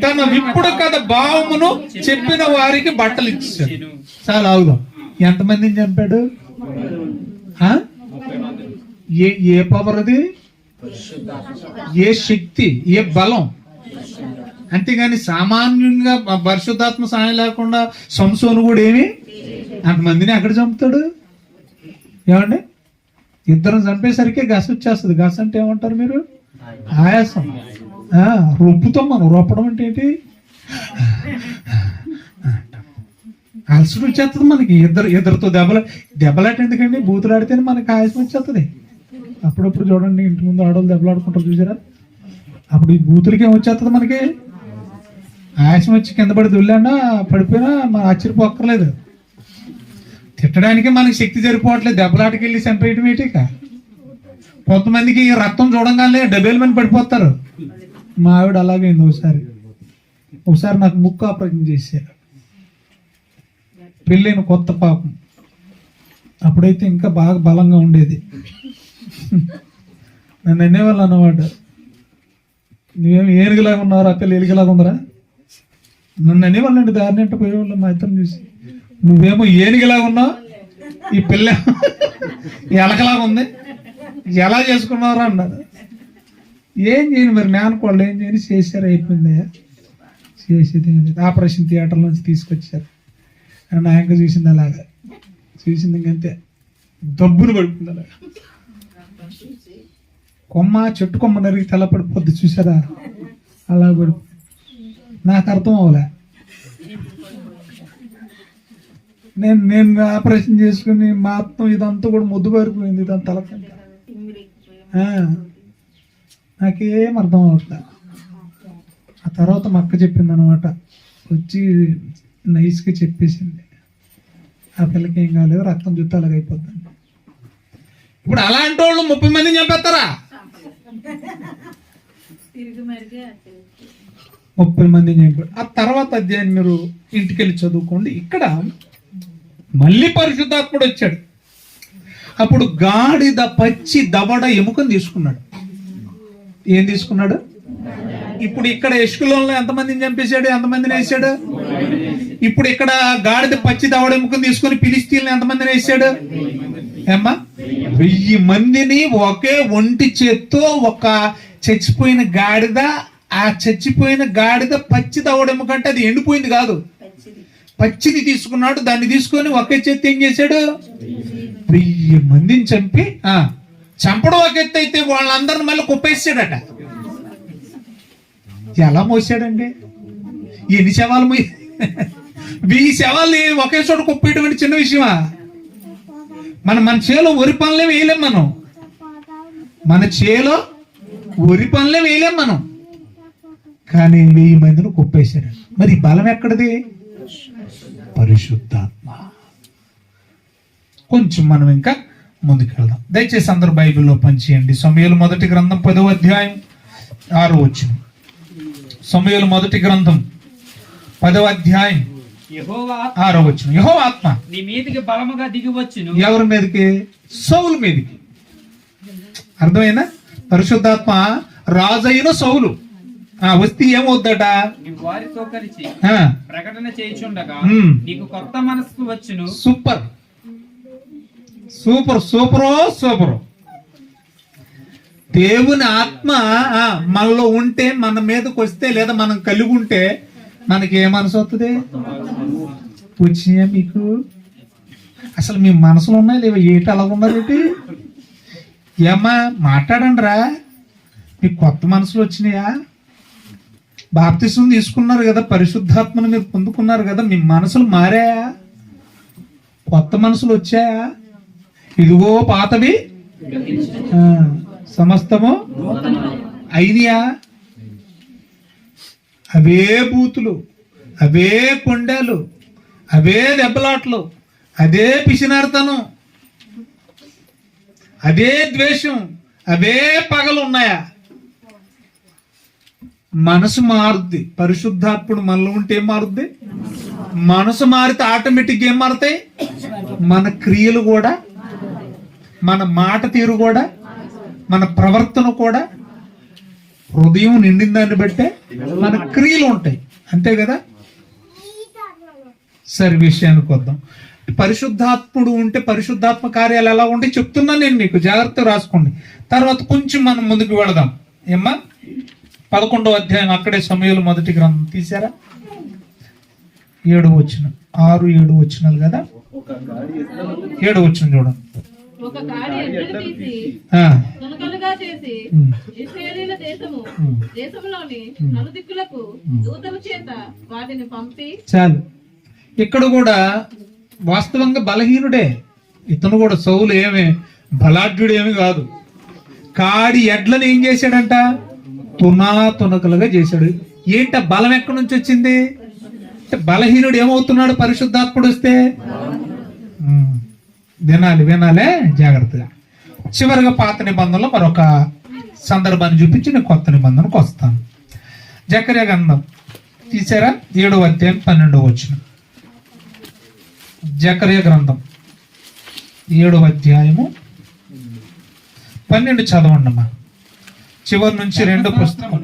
Speaker 1: తన విప్పుడు కథ భావమును చెప్పిన వారికి బట్టలు ఇచ్చాడు. చాలా అవుదాం. ఎంతమందిని చంపాడు? ఏ పవర్ అది? ఏ శక్తి? ఏ బలం? అంతేగాని సామాన్యంగా పరిశుద్ధాత్మ సాయం లేకుండా సంసోను కూడా ఏమి అంతమందిని ఎక్కడ చంపుతాడు? ఏమండి, ఇద్దరం చంపేసరికి గస వచ్చేస్తుంది. గస అంటే ఏమంటారు మీరు? ఆయాసం. రొప్పుతాం మనం. రొప్పడం అంటే ఏంటి? అలసట వచ్చేస్తుంది మనకి. ఇద్దరితో దెబ్బలాట ఎందుకండి? బూతులాడితేనే మనకి ఆయాసం వచ్చేస్తుంది. అప్పుడప్పుడు చూడండి, ఇంటి ముందు ఆడవాళ్ళు దెబ్బలాడుకుంటారు చూసారా? అప్పుడు ఈ బూతులకి ఏమొచ్చేస్తుంది మనకి? ఆయాసం వచ్చి కింద పడి దొల్లాడా పడిపోయినా మనం ఆశ్చర్యపోక్కర్లేదు. తిట్టడానికి మనకి శక్తి సరిపోవట్లేదు. దెబ్బలాటకి వెళ్ళి చంపేయటం ఏంటిక? కొంతమందికి రక్తం చూడంగానే డబ్బేల మంది పడిపోతారు. మా ఆవిడ అలాగైంది. ఒకసారి నాకు ముక్కు ఆపరేషన్ చేశారు. పెళ్ళైన కొత్త పాపం. అప్పుడైతే ఇంకా బాగా బలంగా ఉండేది. నన్ను అనేవాళ్ళు అన్నమాట, నువ్వేమి ఏనుగులాగా ఉన్నావు, ఆ పిల్ల ఎలుగులాగా ఉందరా? నన్ను అనేవాళ్ళండి. దారిని అంటే పోయేవాళ్ళు మా ఇద్దరం చూసి, నువ్వేమో ఏనుగులాగా ఉన్నావు, ఈ పిల్ల ఎలకలాగా ఉంది, ఎలా చేసుకున్నారా అన్నారు. ఏం చేయను మరి, మేనకోళ్ళు ఏం చేయని చేశారు, అయిపోయింది. చేసేది ఆపరేషన్ థియేటర్ నుంచి తీసుకొచ్చారు. నాయక చూసింది అలాగా, చూసింది ఇంకంతే, దబ్బును పడుతుంది అలాగా. చెట్టు కొమ్మ నరిగి తెల్లపడిపోద్ది చూసారా? అలా పడి నాకు అర్థం అవలే. నేను ఆపరేషన్ చేసుకుని మొత్తం ఇదంతా కూడా ముద్దు పారిపోయింది. ఇదంతా తలకంట నాకేం అర్థం అవట్లే. ఆ తర్వాత మా అక్క చెప్పింది అనమాట, వచ్చి నైస్గా చెప్పేసింది, ఆ పిల్లకి ఏం కాలేదు, రక్తం చూస్తే అలాగైపోతుంది. ఇప్పుడు అలాంటి వాళ్ళు 30 మందిని చంపేస్తారా? 30 మందిని చంపాడు. ఆ తర్వాత అధ్యాయం మీరు ఇంటికి వెళ్ళి చదువుకోండి. ఇక్కడ మళ్ళీ పరిశుద్ధాత్ముడు వచ్చాడు. అప్పుడు గాడిద పచ్చి దవడ ఎముకను తీసుకున్నాడు. ఏం తీసుకున్నాడు? ఇప్పుడు ఇక్కడ ఎష్కులోన్లో ఎంతమందిని చంపేశాడు? ఎంతమందిని వేసాడు? ఇప్పుడు ఇక్కడ గాడిద పచ్చి దవడ ఎముకను తీసుకొని ఫిలిస్తీన్లు ఎంతమందిని వేసాడు? ఏమ్మా, 1000 మందిని ఒకే ఒంటి చేత్తో. ఒక చచ్చిపోయిన గాడిద, ఆ చచ్చిపోయిన గాడిద పచ్చి దవడెముక అంటే అది ఎండిపోయింది కాదు, పచ్చిది తీసుకున్నాడు. దాన్ని తీసుకొని ఒకే చేత్తో ఏం చేశాడు? 1000 మందిని చంపి, చంపడం ఒక ఎత్తు అయితే వాళ్ళందరిని మళ్ళీ కుప్పేసాడట. ఎలా మోసాడండి? ఎన్ని శవాలు 1000 శవాలు ఒకే చోట కుప్పేయడం అంటే చిన్న విషయమా? మన చేలో వరి పనులే వేయలేం మనం. మన చేలో వరి పనులే వేయలేం మనం. కానీ 1000 మందిని కుప్పేశాడు. మరి బలం ఎక్కడిది? పరిశుద్ధాత్మ. కొంచెం మనం ఇంకా ముందుకెళ్దాం. దయచేసి అందరూ బైబిల్లో పనిచేయండి. సమూయేలు మొదటి గ్రంథం 10వ అధ్యాయం 6వ వచనం. సమూయేలు మొదటి గ్రంథం 10వ అధ్యాయం
Speaker 2: యెహోవా
Speaker 1: 6వ వచనం. యెహోవా ఆత్మ
Speaker 2: నీ మీదికి బలముగా దిగి వచ్చును.
Speaker 1: ఎవరి మీదకి? సౌలు మీదకి. అర్థమైనా? పరిశుద్ధాత్మ రాజైన సౌలు వస్తే ఏమవుద్దట?
Speaker 2: నీవు వారితో కలిసి ప్రకటన చేయుచుండగా నీకు కొత్త మనస్సు వచ్చును.
Speaker 1: సూపర్ సూపర్ సూపరో సూపరు. దేవుని ఆత్మ మనలో ఉంటే, మన మీదకి వస్తే, లేదా మనం కలిగి ఉంటే మనకి ఏ మనసు వస్తుంది? వచ్చినాయా మీకు? అసలు మీ మనసులో ఉన్నాయి లేవా? ఏంటి అలా ఉన్నారేంటి? ఏమ్మా మాట్లాడండి రా. మీకు కొత్త మనసులు వచ్చినాయా? బాప్తిసం తీసుకున్నారు కదా, పరిశుద్ధాత్మను మీరు పొందుకున్నారు కదా, మీ మనసులు మారాయా? కొత్త మనసులు వచ్చాయా? ఇదిగో పాతవి సమస్తము అయినయా? అవే బూతులు, అవే కొండలు, అవే దెబ్బలాట్లు, అదే పిసినార్తనం, అదే ద్వేషం, అవే పగలు ఉన్నాయా? మనసు మారుద్ది. పరిశుద్ధాత్ముడు మనలో ఉంటే ఏం మారుద్ది? మనసు మారితే ఆటోమేటిక్ ఏం మారుతాయి? మన క్రియలు కూడా, మన మాట తీరు కూడా, మన ప్రవర్తన కూడా, హృదయం నిండిన దాన్ని బట్టే మన క్రియలు ఉంటాయి. అంతే కదా? సరే, విషయానికి వద్దాం. పరిశుద్ధాత్ముడు ఉంటే పరిశుద్ధాత్మ కార్యాలు ఎలా ఉంటాయి చెప్తున్నా నేను మీకు, జాగ్రత్తగా రాసుకోండి. తర్వాత కొంచెం మనం ముందుకు వెళదాం. ఏమ్మా? 11వ అధ్యాయం అక్కడే సమూయేలు మొదటి గ్రంథం తీసారా? 7వ వచనం, 6, 7 వచనాలు కదా. 7వ వచనం చూడండి.
Speaker 3: ఒక కాడి ఎద్దును తీసి తునకలుగా చేసి ఇశ్రాయేలీయుల దేశములోని నలుదిక్కులకు దూతల చేత వాటిని పంపి. చాలు. ఇక్కడ కూడా వాస్తవంగా బలహీనుడే ఇతను కూడా. సౌలు ఏమే బలాఢ్యుడు ఏమి కాదు. కాడి ఎడ్లను ఏం చేశాడంట? తునకలుగా చేశాడు. ఏంట బలం ఎక్కడి నుంచి వచ్చింది? బలహీనుడు ఏమవుతున్నాడు పరిశుద్ధాత్ముడు వస్తే? వినాలే జాగ్రత్తగా. చివరిగా పాత నిబంధనలో మరొక సందర్భాన్ని చూపించి నేను కొత్త నిబంధనకు వస్తాను. జకర్యా గ్రంథం తీసారా? 7వ అధ్యాయం 12వ వచనం. జకర్యా గ్రంథం 7వ అధ్యాయము 12 చదవండి అమ్మా. చివరి నుంచి 2వ పుస్తకం.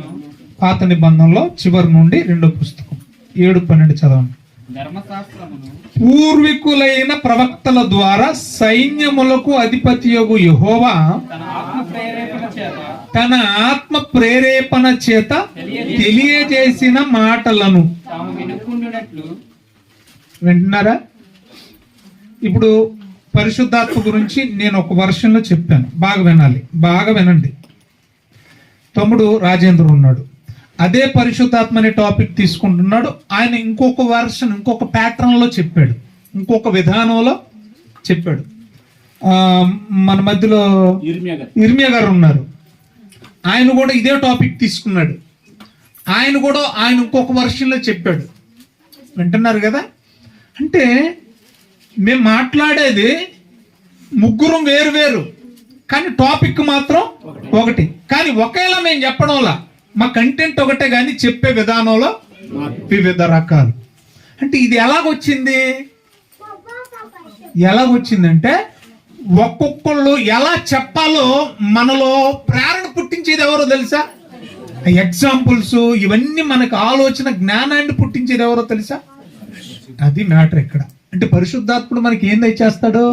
Speaker 3: పాత నిబంధనలో చివరి నుండి 2వ పుస్తకం 7-12 చదవండి. పూర్వీకులైన ప్రవక్తల ద్వారా సైన్యములకు అధిపతియగు యెహోవా తన ఆత్మ ప్రేరేపణ చేత తెలియజేసిన మాటలను వింటున్నారా? ఇప్పుడు పరిశుద్ధాత్మ గురించి నేను ఒక వర్షంలో చెప్పాను, బాగా వినాలి, బాగా వినండి. తమ్ముడు రాజేంద్ర ఉన్నాడు, అదే పరిశుద్ధాత్మ అనే టాపిక్ తీసుకుంటున్నాడు. ఆయన ఇంకొక వర్షన్, ఇంకొక ప్యాటర్న్ లో చెప్పాడు, ఇంకొక విధానంలో చెప్పాడు. మన మధ్యలో ఇర్మియా గారు ఉన్నారు, ఆయన కూడా ఇదే టాపిక్ తీసుకున్నాడు. ఆయన ఇంకొక వర్షన్ లో చెప్పాడు. వింటున్నారు కదా? అంటే మేము మాట్లాడేది ముగ్గురం వేరు వేరు, కానీ టాపిక్ మాత్రం ఒకటి. కానీ ఒకేలా మేము చెప్పడంలా మా కంటెంట్ ఒకటే, కానీ చెప్పే విధానంలో వివిధ రకాలు. అంటే ఇది ఎలాగొచ్చిందంటే ఒక్కొక్కళ్ళు ఎలా చెప్పాలో మనలో ప్రేరణ పుట్టించేది ఎవరో తెలుసా? ఎగ్జాంపుల్స్ ఇవన్నీ మనకు ఆలోచన జ్ఞానాన్ని పుట్టించేది ఎవరో తెలుసా? అది మ్యాటర్ ఇక్కడ. అంటే పరిశుద్ధాత్ముడు మనకి ఏం దయచేస్తాడు?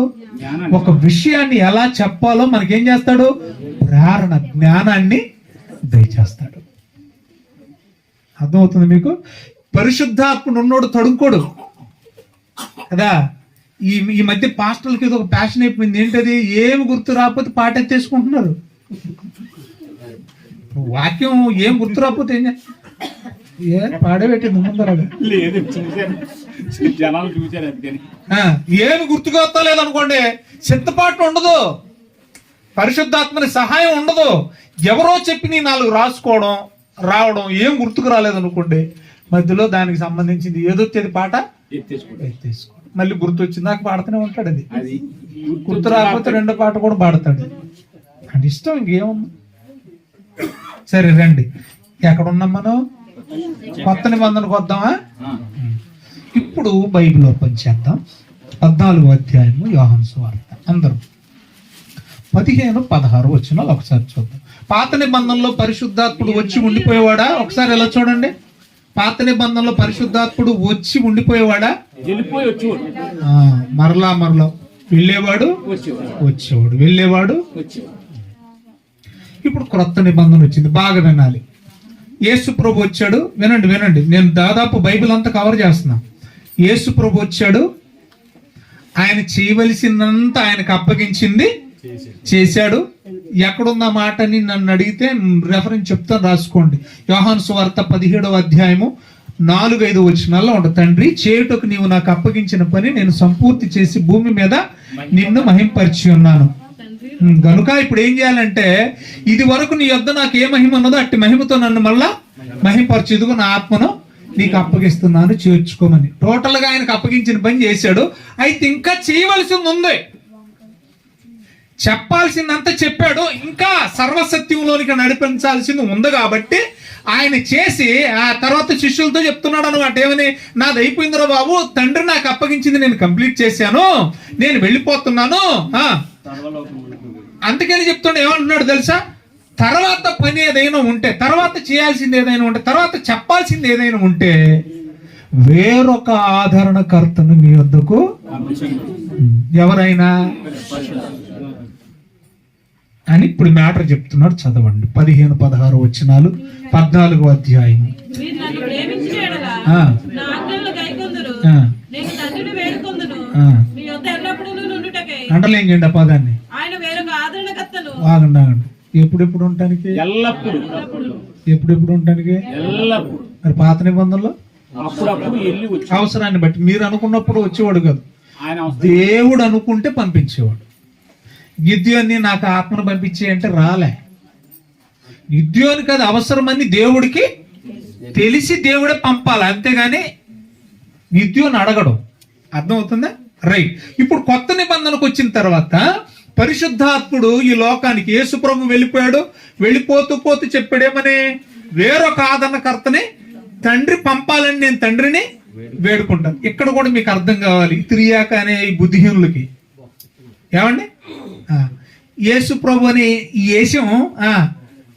Speaker 3: ఒక విషయాన్ని ఎలా చెప్పాలో మనకేం చేస్తాడు? ప్రేరణ, జ్ఞానాన్ని దయచేస్తాడు. అర్థమవుతుంది మీకు? పరిశుద్ధాత్ముడు ఉన్నోడు తడుకోడు కదా. ఈ మధ్య పాస్టర్లకి ఏదో ఒక ప్యాషన్ అయిపోయింది. ఏంటది? ఏమి గుర్తు రాకపోతే పాట ఎత్తేసుకుంటున్నారు. వాక్యం ఏం గుర్తు రాకపోతే పాడబెట్టింది ముందరగా
Speaker 2: జనాలు చూసారు.
Speaker 1: ఏమి గుర్తుకు వస్తలేదనుకోండి, సిద్ధపాటు ఉండదు, పరిశుద్ధాత్మని సహాయం ఉండదు. ఎవరో చెప్పి నీ 4 రాసుకోవడం రావడం, ఏం గుర్తుకు రాలేదనుకోండి, మధ్యలో దానికి సంబంధించింది ఏదొచ్చేది పాట ఎత్తేసుకోవడం. మళ్ళీ గుర్తు వచ్చింది నాకు పాడుతూనే ఉంటాడు. అది గుర్తు రాకపోతే రెండో పాట కూడా పాడతాడు. అంటే ఇష్టం ఇంకేముంది. సరే రండి, ఎక్కడున్నాం మనం? కొత్త నిబంధనకు వద్దామా? ఇప్పుడు బైబిల్ ఓపెన్ చేద్దాం. 14వ అధ్యాయము యోహాను సువార్త. అందరూ 15-16 వచనాలు ఒకసారి చూద్దాం. పాత నిబంధనలో పరిశుద్ధాత్ముడు వచ్చి ఉండిపోయేవాడా? ఒకసారి ఎలా చూడండి. పాత నిబంధనలో పరిశుద్ధాత్ముడు వచ్చి ఉండిపోయేవాడా? మరలా వెళ్ళేవాడు, వచ్చేవాడు, వెళ్ళేవాడు. ఇప్పుడు క్రొత్త నిబంధన వచ్చింది, బాగా వినాలి. యేసు ప్రభు వచ్చాడు. వినండి, నేను దాదాపు బైబిల్ అంతా కవర్ చేస్తున్నా. యేసు ప్రభు వచ్చాడు, ఆయన చేయవలసిందంతా ఆయనకు అప్పగించింది చేశాడు. ఎక్కడున్న మాటని నన్ను అడిగితే రెఫరెన్స్ చెప్తాను, రాసుకోండి. యోహాను సువార్త 17వ అధ్యాయము 4-5 వచనాల్లో ఉంటుంది. తండ్రి, చేయుటకు నీవు నాకు అప్పగించిన పని నేను సంపూర్తి చేసి భూమి మీద నిన్ను మహింపరిచి ఉన్నాను గనుక ఇప్పుడు ఏం చేయాలంటే, ఇది వరకు నీ యొద్ద నాకు ఏ మహిమ ఉన్నదో అట్టి మహిమతో నన్ను మళ్ళా మహింపరచు. ఇదిగో నా ఆత్మను నీకు అప్పగిస్తున్నాను, చేర్చుకోమని. టోటల్ గా ఆయనకు అప్పగించిన పని చేశాడు. అయితే ఇంకా చేయవలసింది ఉంది, చెప్పాల్సిందంతా చెప్పాడు. ఇంకా సర్వసత్యంలోనికి నడిపించాల్సింది ఉంది. కాబట్టి ఆయన చేసి ఆ తర్వాత శిష్యులతో చెప్తున్నాడు అనమాట. ఏమని? నాది అయిపోయిందిరా బాబు, తండ్రి నాకు అప్పగించింది నేను కంప్లీట్ చేశాను, నేను వెళ్ళిపోతున్నాను. అందుకని చెప్తుండే ఏమంటున్నాడు తెలుసా? తర్వాత పని ఏదైనా ఉంటే, తర్వాత చేయాల్సింది ఏదైనా ఉంటే, తర్వాత చెప్పాల్సింది ఏదైనా ఉంటే వేరొక ఆదరణకర్తను మీ వద్దకు ఎవరైనా అని ఇప్పుడు మ్యాటర్ చెప్తున్నాడు. చదవండి 15-16 వచనాలు 14వ అధ్యాయం. అంటలేం చేయండి ఆ పదాన్ని. ఆగండి. ఎప్పుడెప్పుడు ఉండటానికి? ఎప్పుడెప్పుడు ఉండటానికి? మరి పాత నిబంధనలో అవసరాన్ని బట్టి మీరు అనుకున్నప్పుడు వచ్చేవాడు కాదు, దేవుడు అనుకుంటే పంపించేవాడు. గిద్యోని నాకు ఆత్మను పంపించే అంటే రాలే. గిద్యోనికి అది అవసరమని దేవుడికి తెలిసి దేవుడే పంపాలి, అంతేగాని గిద్యోని అడగడం. అర్థమవుతుందా? రైట్. ఇప్పుడు కొత్త నిబంధనకు వచ్చిన తర్వాత పరిశుద్ధాత్ముడు ఈ లోకానికి, యేసు ప్రభు వెళ్ళిపోయాడు, వెళ్ళిపోతూ చెప్పాడేమని, వేరొక ఆదరణకర్తని తండ్రి పంపాలని నేను తండ్రిని వేడుకుంటాను. ఇక్కడ కూడా మీకు అర్థం కావాలి, తిరియాక అనే ఈ బుద్ధిహీనులకి. ఏమండి? యేసు ప్రభు అని ఈ వేషం,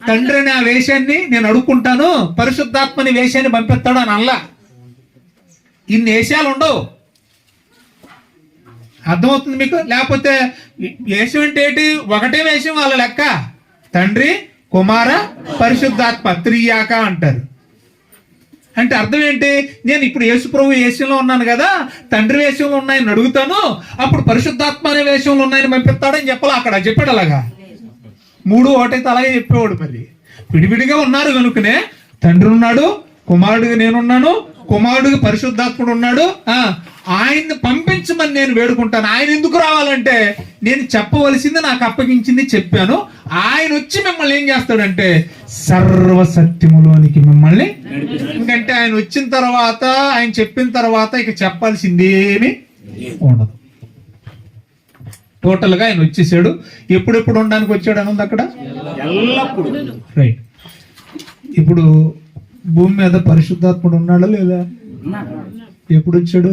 Speaker 1: తండ్రి అనే ఆ వేషాన్ని నేను అడుక్కుంటాను, పరిశుద్ధాత్మని వేషాన్ని పంపిస్తాడు అని అల్లా. ఇన్ని వేషాలు ఉండవు. అర్థమవుతుంది మీకు? లేకపోతే వేషం అంటే ఏంటి? ఒకటే వేషం వాళ్ళ లెక్క. తండ్రి, కుమార, పరిశుద్ధాత్మ, త్రియాక అంటారు. అంటే అర్థం ఏంటి? నేను ఇప్పుడు యేసు ప్రభు వేషంలో ఉన్నాను కదా, తండ్రి వేషంలో ఉన్నాయని అడుగుతాను, అప్పుడు పరిశుద్ధాత్మ అనే వేషంలో ఉన్నాయని పంపిస్తాడని చెప్పాలి. అక్కడ చెప్పాడు అలాగా. 3 ఒకటైతే అలాగే చెప్పేవాడు. మరి విడివిడిగా ఉన్నారు కనుకనే తండ్రి ఉన్నాడు, కుమారుడిగా నేనున్నాను, కుమారుడిగా పరిశుద్ధాత్ముడు ఉన్నాడు. ఆయన్ని పంపించమని నేను వేడుకుంటాను. ఆయన ఎందుకు రావాలంటే, నేను చెప్పవలసింది నాకు అప్పగించింది చెప్పాను, ఆయన వచ్చి మిమ్మల్ని ఏం చేస్తాడంటే సర్వసత్యములోనికి మిమ్మల్ని. ఎందుకంటే ఆయన వచ్చిన తర్వాత, ఆయన చెప్పిన తర్వాత ఇక చెప్పాల్సింది ఏమి ఉండదు. టోటల్ గా ఆయన వచ్చేసాడు. ఎప్పుడెప్పుడు ఉండడానికి వచ్చాడు అని ఉంది అక్కడ, ఎల్లప్పుడు. రైట్. ఇప్పుడు భూమి మీద పరిశుద్ధాత్ముడు ఉన్నాడా లేదా? ఎప్పుడు వచ్చాడు?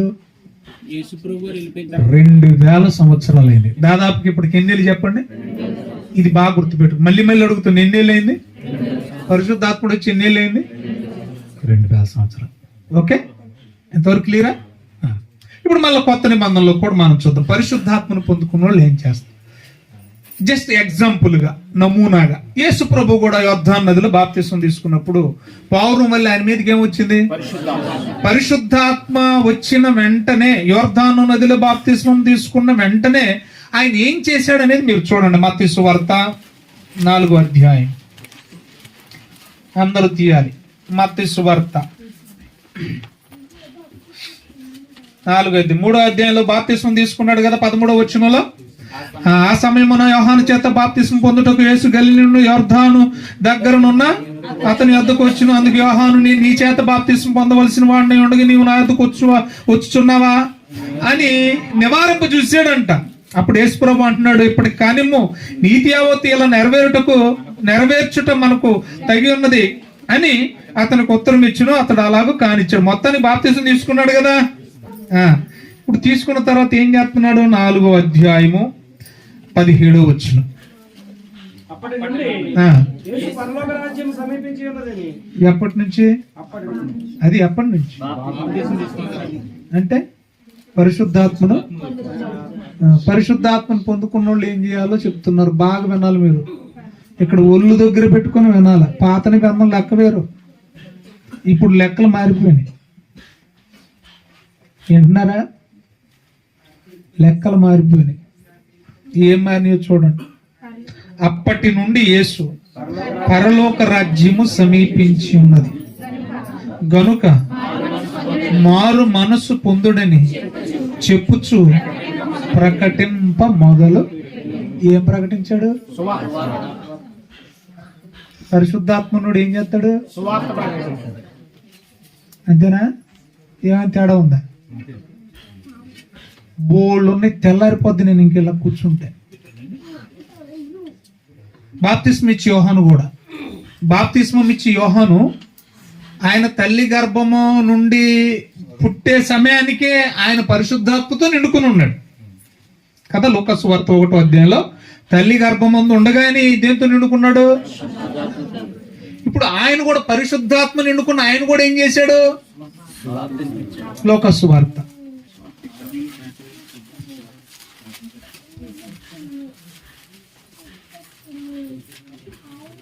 Speaker 1: 2000 సంవత్సరాలు అయింది. దాదాపుకి ఇప్పటికి ఎన్నేళ్ళు చెప్పండి? ఇది బాగా గుర్తుపెట్టు. మళ్ళీ అడుగుతుంది, ఎన్నేళ్ళు అయింది పరిశుద్ధాత్ముడు వచ్చి? ఎన్నేళ్ళు అయింది? 2000 సంవత్సరాలు. ఓకే, ఎంతవరకు క్లియరా? ఇప్పుడు మళ్ళీ కొత్త నిబంధనలో కూడా మనం చూద్దాం పరిశుద్ధాత్మను పొందుకున్న వాళ్ళు ఏం చేస్తారు. జస్ట్ ఎగ్జాంపుల్ గా, నమూనాగా యేసు ప్రభు కూడా యోర్దాను నదిలో బాప్తిస్మం తీసుకున్నప్పుడు పౌరం వల్ల ఆయన మీదకి ఏమొచ్చింది? పరిశుద్ధాత్మ వచ్చిన వెంటనే, యోర్దాను నదిలో బాప్తిస్మం తీసుకున్న వెంటనే ఆయన ఏం చేశాడు అనేది మీరు చూడండి. మత్తయి సువార్త 4వ అధ్యాయం. అందరూ తీయాలి. మత్తయి సువార్త 4వ 3వ అధ్యాయంలో బాప్తిస్మం తీసుకున్నాడు కదా 13వ వచనంలో. ఆ సమయమున యోహాను చేత బాప్తిస్మం పొందుటకు యేసు గలిలీ నుండి యోర్దాను దగ్గరనున్న అతని యొద్దకు వచ్చును. అందుకు యోహాను, నీ చేత బాప్తిస్మం పొందవలసిన వాడిని ఉండగా నీవు నా యొద్దకు వచ్చుచున్నావా
Speaker 3: అని నివారింప చూశాడంట. అప్పుడు యేసుప్రభు అంటున్నాడు, ఇప్పటికి కానిమ్ము నీతి యావత్తు ఇలా నెరవేర్చుట మనకు తగి ఉన్నది అని అతనికి ఉత్తరం ఇచ్చును. అతడు అలాగూ కానిచ్చాడు. మొత్తాన్ని బాప్తిసం తీసుకున్నాడు కదా. ఇప్పుడు తీసుకున్న తర్వాత ఏం చేస్తున్నాడు? 4వ అధ్యాయము 17వ వచనం. ఎప్పటి నుంచి? అది ఎప్పటి నుంచి అంటే పరిశుద్ధాత్మను పొందుకున్న వాళ్ళు ఏం చేయాలో చెప్తున్నారు. బాగా వినాలి మీరు. ఇక్కడ ఒళ్ళు దగ్గర పెట్టుకొని వినాలి. పాత నిబంధనలు లెక్క వేరు, ఇప్పుడు లెక్కలు మారిపోయినాయి. వింటున్నారా? లెక్కలు మారిపోయినాయి. ఏం మారినాయో చూడండి. అప్పటి నుండి యేసు పరలోక రాజ్యము సమీపించి ఉన్నది గనుక మారు మనసు పొందుడని చెప్పుచు ప్రకటింప మొదలు. ఏం ప్రకటించాడు? పరిశుద్ధాత్మనుడు ఏం చేస్తాడు? అంతేనా? ఏమైనా తేడా ఉందా? బోళ్ళున్నాయి, తెల్లారిపోద్ది నేను ఇంకెలా కూర్చుంటే. బాప్తిస్మం ఇచ్చి యోహాను కూడా, బాప్తిస్మం ఇచ్చి యోహాను ఆయన తల్లి గర్భము నుండి పుట్టే సమయానికే ఆయన పరిశుద్ధాత్మతో నిండుకుని ఉన్నాడు కదా. లూకా సువార్త 1వ అధ్యాయంలో తల్లి గర్భమందు ఉండగానే దేంతో నిండుకున్నాడు? ఇప్పుడు ఆయన కూడా పరిశుద్ధాత్మ నిండుకున్న ఆయన కూడా ఏం చేశాడు? లూకా సువార్త.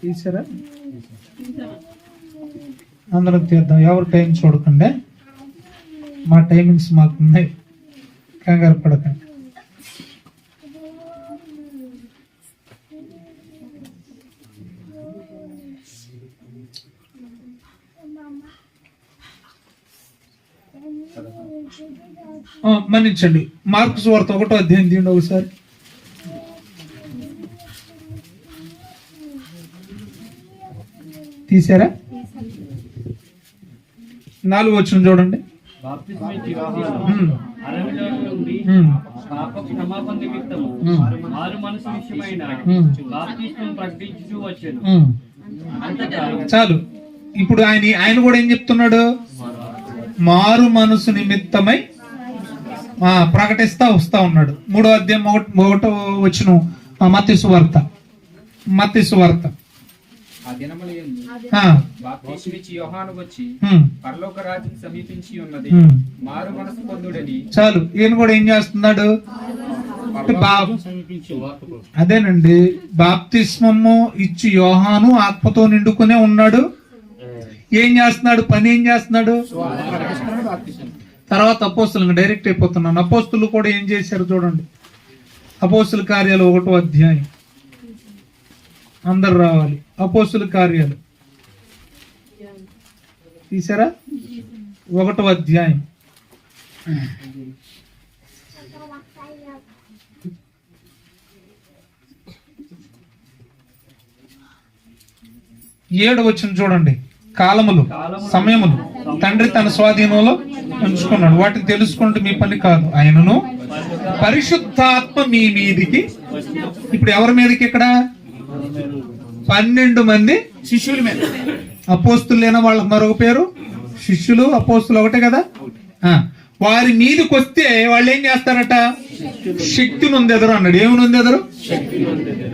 Speaker 3: తీసారా? అందరం తీద్దాం. ఎవరు టైం చూడకండి, మా టైమింగ్స్ మాకు ఉన్నాయి, కంగారు పడకండి. మన్నించండి. మార్కు సువార్త 1వ అధ్యాయం తీయండి ఒకసారి. తీసారా? 4వ వచనం చూడండి. చాలు. ఇప్పుడు ఆయన కూడా ఏం చెప్తున్నాడు? మారు మనసు నిమిత్తమై ప్రకటిస్తా వస్తా ఉన్నాడు. 3వ అధ్యాయం 1వ వచనం మత్తయి సువార్త.
Speaker 2: ఆ దినముల యందు బాప్తిస్మిచ్చి యోహాను వచ్చి పరలోక రాజ్యం సమీపించి ఉన్నది, మారు మనసు పొందుడని.
Speaker 3: చాలు. ఈయన కూడా ఏం చేస్తున్నాడు? అదేనండి, బాప్తిస్మము ఇచ్చి యోహాను ఆత్మతో నిండుకునే ఉన్నాడు. ఏం చేస్తున్నాడు? పని ఏం చేస్తున్నాడు? తర్వాత అపోస్తులు డైరెక్ట్ అయిపోతున్నాను. అపోస్తులు కూడా ఏం చేశారు చూడండి. అపోస్తుల కార్యాలు 1వ అధ్యాయం. అందరు రావాలి. అపోస్తుల కార్యాలు తీసారా? 1వ అధ్యాయం. ఏడు వచ్చిన చూడండి. కాలములు, సమయములు తండ్రి తన స్వాధీనంలో ఉంచుకున్నాడు. వాటిని తెలుసుకుంటే మీ పని కాదు. ఆయనను పరిశుద్ధాత్మ మీ మీదికి. ఇప్పుడు ఎవరి మీదకి? ఇక్కడ 12 మంది శిష్యుల మీద. అపోస్తులు లేన వాళ్ళకి మరొక పేరు శిష్యులు. అపోస్తులు ఒకటే కదా. వారి మీదకి వస్తే వాళ్ళు ఏం చేస్తారట? శక్తి నొందెదరు అన్నాడు. ఏమి నొందెదరు?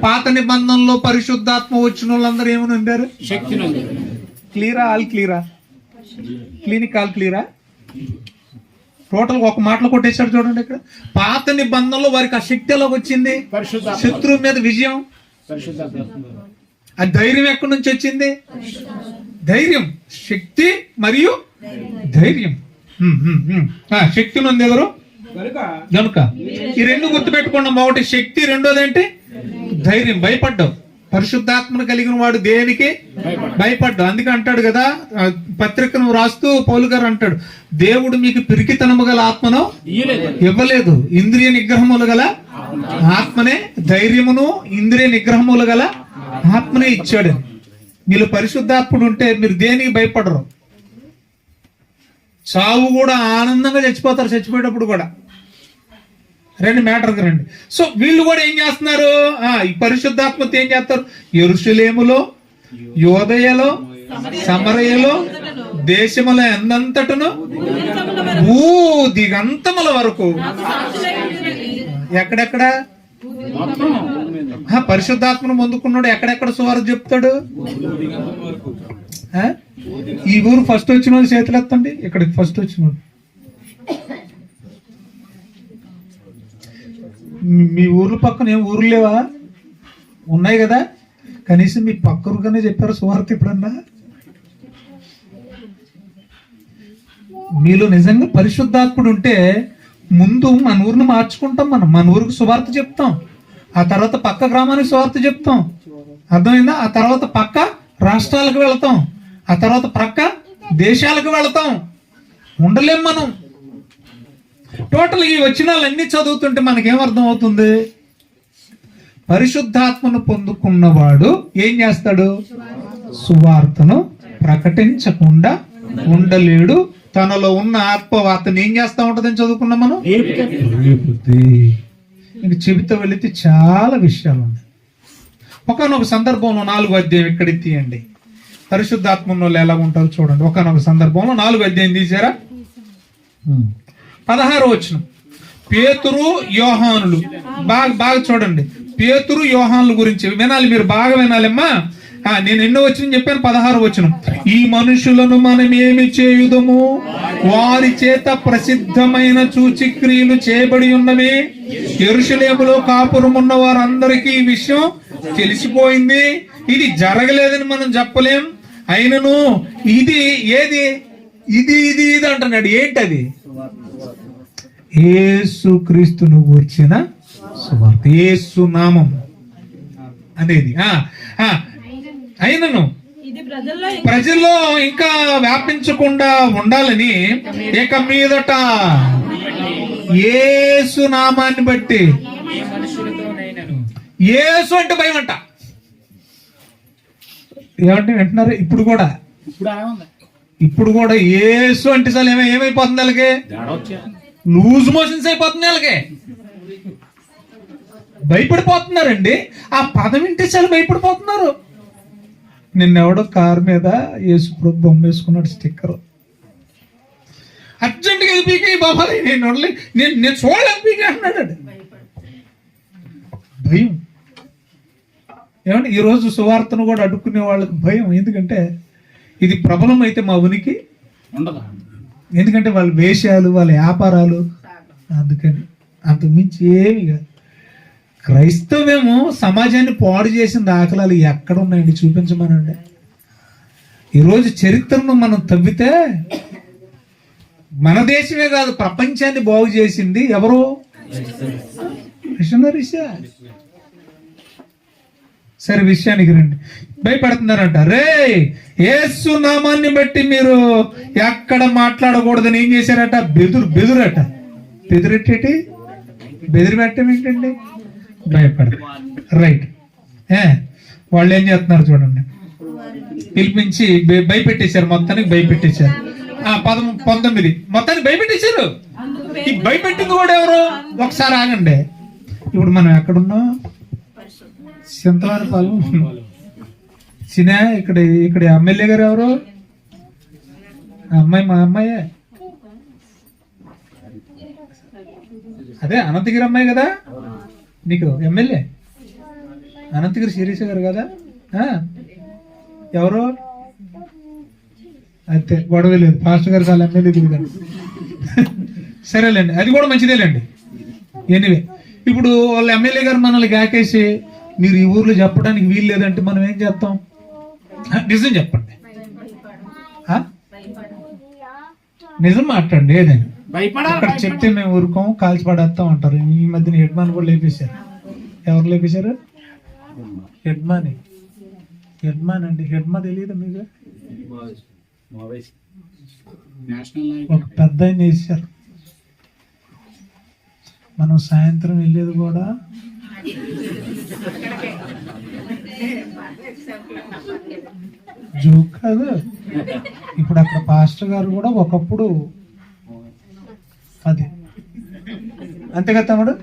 Speaker 3: పాత నిబంధనలో పరిశుద్ధాత్మ వచ్చిన వాళ్ళందరూ ఏమి నొందారు? శక్తి నొందారు. క్లియరా? ఆల్ క్లియరా? క్లినిక్ ఆల్ క్లియరా? టోటల్ ఒక మాటలో కొట్టేశాడు చూడండి. ఇక్కడ పాత నిబంధనలో వారికి ఆ శక్తి ఎలాగ వచ్చింది? శత్రువు మీద విజయం. ఆ ధైర్యం ఎక్కడి నుంచి వచ్చింది? ధైర్యం, శక్తి మరియు ధైర్యం. శక్తి ఉంది ఎవరు గనుక. ఈ రెండు గుర్తుపెట్టుకున్నాం. ఒకటి శక్తి, రెండోది ఏంటి? ధైర్యం. భయపడ్డావు. పరిశుద్ధాత్మను కలిగిన వాడు దేనికి భయపడ్డావు. అందుకే అంటాడు కదా, పత్రికను రాస్తూ పౌలు గారు అంటాడు, దేవుడు మీకు పిరికితనము గల ఆత్మను ఇవ్వలేదు, ఇంద్రియ నిగ్రహములు గల ఆత్మనే, ధైర్యమును ఇంద్రియ నిగ్రహములు గల ఆత్మనే ఇచ్చాడు. మీరు పరిశుద్ధాత్ముడు ఉంటే మీరు దేనికి భయపడరు. చావు కూడా ఆనందంగా చచ్చిపోతారు. చచ్చిపోయేటప్పుడు కూడా రెండు మ్యాటర్కి రండి. సో వీళ్ళు కూడా ఏం చేస్తున్నారు? ఈ పరిశుద్ధాత్మతో ఏం చేస్తారు? యెరూషలేములో, యోదయలో, సమరయలో, దేశముల ఎందంతటను, భూ దిగంతముల వరకు. ఎక్కడెక్కడ పరిశుద్ధాత్మను పొందుకున్నాడు? ఎక్కడెక్కడ సువార్త చెప్తాడు? ఈ ఊరు ఫస్ట్ వచ్చిన వాళ్ళు చేతులు ఎత్తండి. ఇక్కడికి ఫస్ట్ వచ్చిన వాళ్ళు. మీ ఊర్ల పక్కన ఏం ఊర్లు లేవా? ఉన్నాయి కదా. కనీసం మీ పక్క ఊరుగానే చెప్పారు సువార్త ఎప్పుడన్నా? మీలో నిజంగా పరిశుద్ధాత్ముడు ఉంటే ముందు మన ఊరిని మార్చుకుంటాం. మన ఊరికి సువార్త చెప్తాం, ఆ తర్వాత పక్క గ్రామానికి సువార్త చెప్తాం. అర్థమైందా? ఆ తర్వాత పక్క రాష్ట్రాలకు వెళతాం, ఆ తర్వాత పక్క దేశాలకు వెళతాం. ఉండలేం మనం. టోటల్ ఈ వచనాలన్నీ చదువుతుంటే మనకేం అర్థం అవుతుంది? పరిశుద్ధాత్మను పొందుకున్నవాడు ఏం చేస్తాడు? సువార్తను ప్రకటించకుండా ఉండలేడు. తనలో ఉన్న ఆత్మవార్తను ఏం చేస్తా ఉంటుందని చదువుకున్నాం మనం. ఇంక చెబితే వెళితే చాలా విషయాలు ఉన్నాయి. ఒకనొక సందర్భంలో 4వ అధ్యాయం ఇక్కడ తీయండి. పరిశుద్ధాత్మలో ఎలా ఉంటారో చూడండి. ఒకనొక సందర్భంలో 4వ అధ్యాయం తీసారా? 16వ వచనం. పేతురు యోహానులు. బాగా చూడండి. పేతురు యోహానుల గురించి వినాలి, మీరు బాగా వినాలమ్మా. నేను ఎన్నో వచ్చిన చెప్పాను? 16వ వచనం. ఈ మనుషులను మనం ఏమి చేయుదము? వారి చేత ప్రసిద్ధమైన సూచక్రియలు చేయబడి ఉన్నవి. యెరూషలేములో కాపురం ఉన్న వారందరికీ ఈ విషయం తెలిసిపోయింది. ఇది జరగలేదని మనం చెప్పలేం. అయినను ఇది ఏది? ఇది ఇది ఇది అంటున్నాడు. ఏంటది? యేసుక్రీస్తును గూర్చిన సువార్త, యేసు నామం అనేది. అయినను ప్రజల్లో ఇంకా వ్యాపించకుండా ఉండాలని ఇక మీదట యేసు నామాన్ని బట్టి. యేసు అంటే భయం అంట. ఏమంటే వింటున్నారు? ఇప్పుడు కూడా యేసు అంటే చాలు ఏమైపోతుంది? వాళ్ళకి లూజ్ మోషన్స్ అయిపోతుంది. వాళ్ళకి భయపడిపోతున్నారండి. ఆ పదం వింటే చాలా భయపడిపోతున్నారు. నిన్నెవడో కారు మీద యేసు ప్రభు బొమ్మ వేసుకున్నాడు, స్టిక్కర్. అర్జెంట్గా పీకి బాబాయ్ నేను చూడలేను పీకి అంటున్నాడు. భయం. ఏమంటే ఈరోజు సువార్తను కూడా అడ్డుకునే వాళ్ళకి భయం. ఎందుకంటే ఇది ప్రబలం అయితే మా ఉనికి ఉండదు. ఎందుకంటే వాళ్ళ వేషాలు, వాళ్ళ వ్యాపారాలు. అందుకని అంతకుమించి ఏమి కాదు. క్రైస్తవేమో సమాజాన్ని పాడు చేసిన దాఖలాలు ఎక్కడ ఉన్నాయండి? చూపించమనండి. ఈరోజు చరిత్రను మనం తవ్వితే మన దేశమే కాదు, ప్రపంచాన్ని బాగు చేసింది ఎవరు? మిషనరీసే. సరే విషయానికి రండి. భయపడుతున్నారంట. రే, యేసు నామాన్ని బట్టి మీరు ఎక్కడ మాట్లాడకూడదని ఏం చేశారట? బెదురట. బెదిరెట్టేటి? బెదిరి పెట్టడం ఏంటండి? భయపడదు. రైట్. వాళ్ళు ఏం చేస్తున్నారు చూడండి. పిలిపించి భయపెట్టేశారు. మొత్తానికి భయపెట్టేశారు. 19 మొత్తానికి భయపెట్టేశారు. ఈ భయపెట్టింది కూడా ఎవరు? ఒకసారి ఆగండి. ఇప్పుడు మనం ఎక్కడున్నాం? చింతవారిపాలెం. సినా ఇక్కడ ఎమ్మెల్యే గారు ఎవరు? అమ్మాయి, మా అమ్మాయే. అదే అనంతగిరి అమ్మాయి కదా. నీకు ఎమ్మెల్యే అనంతగిరి శిరీష గారు కదా. ఎవరు? అయితే గొడవ లేదు. పాస్టర్ గారు చాలా ఎమ్మెల్యే దిగుతారు. సరేలేండి, అది కూడా మంచిదేలేండి. ఎనివే, ఇప్పుడు వాళ్ళ ఎమ్మెల్యే గారు మనల్ని గాకేసి మీరు ఈ ఊర్లో చెప్పడానికి వీలు లేదంటే మనం ఏం చేస్తాం? నిజం చెప్పండి. నిజం మాట్లాడండి. ఏదైనా అక్కడ చెప్తే మేము ఊరుకోం, కాల్చి పడేస్తాం అంటారు. ఈ మధ్యన హెడ్మాన్ కూడా లేపేశారు. ఎవరు లేపేశారు? హెడ్మాన్ అండి. హెడ్మా తెలియదు మీకు? ఒక పెద్ద ఆయన వేసారు. మనం సాయంత్రం వెళ్ళేది కూడా జోక్ కాదు. ఇప్పుడు అక్కడ పాస్టర్ గారు కూడా ఒకప్పుడు అది
Speaker 1: అంతేగా తమ్ముడు?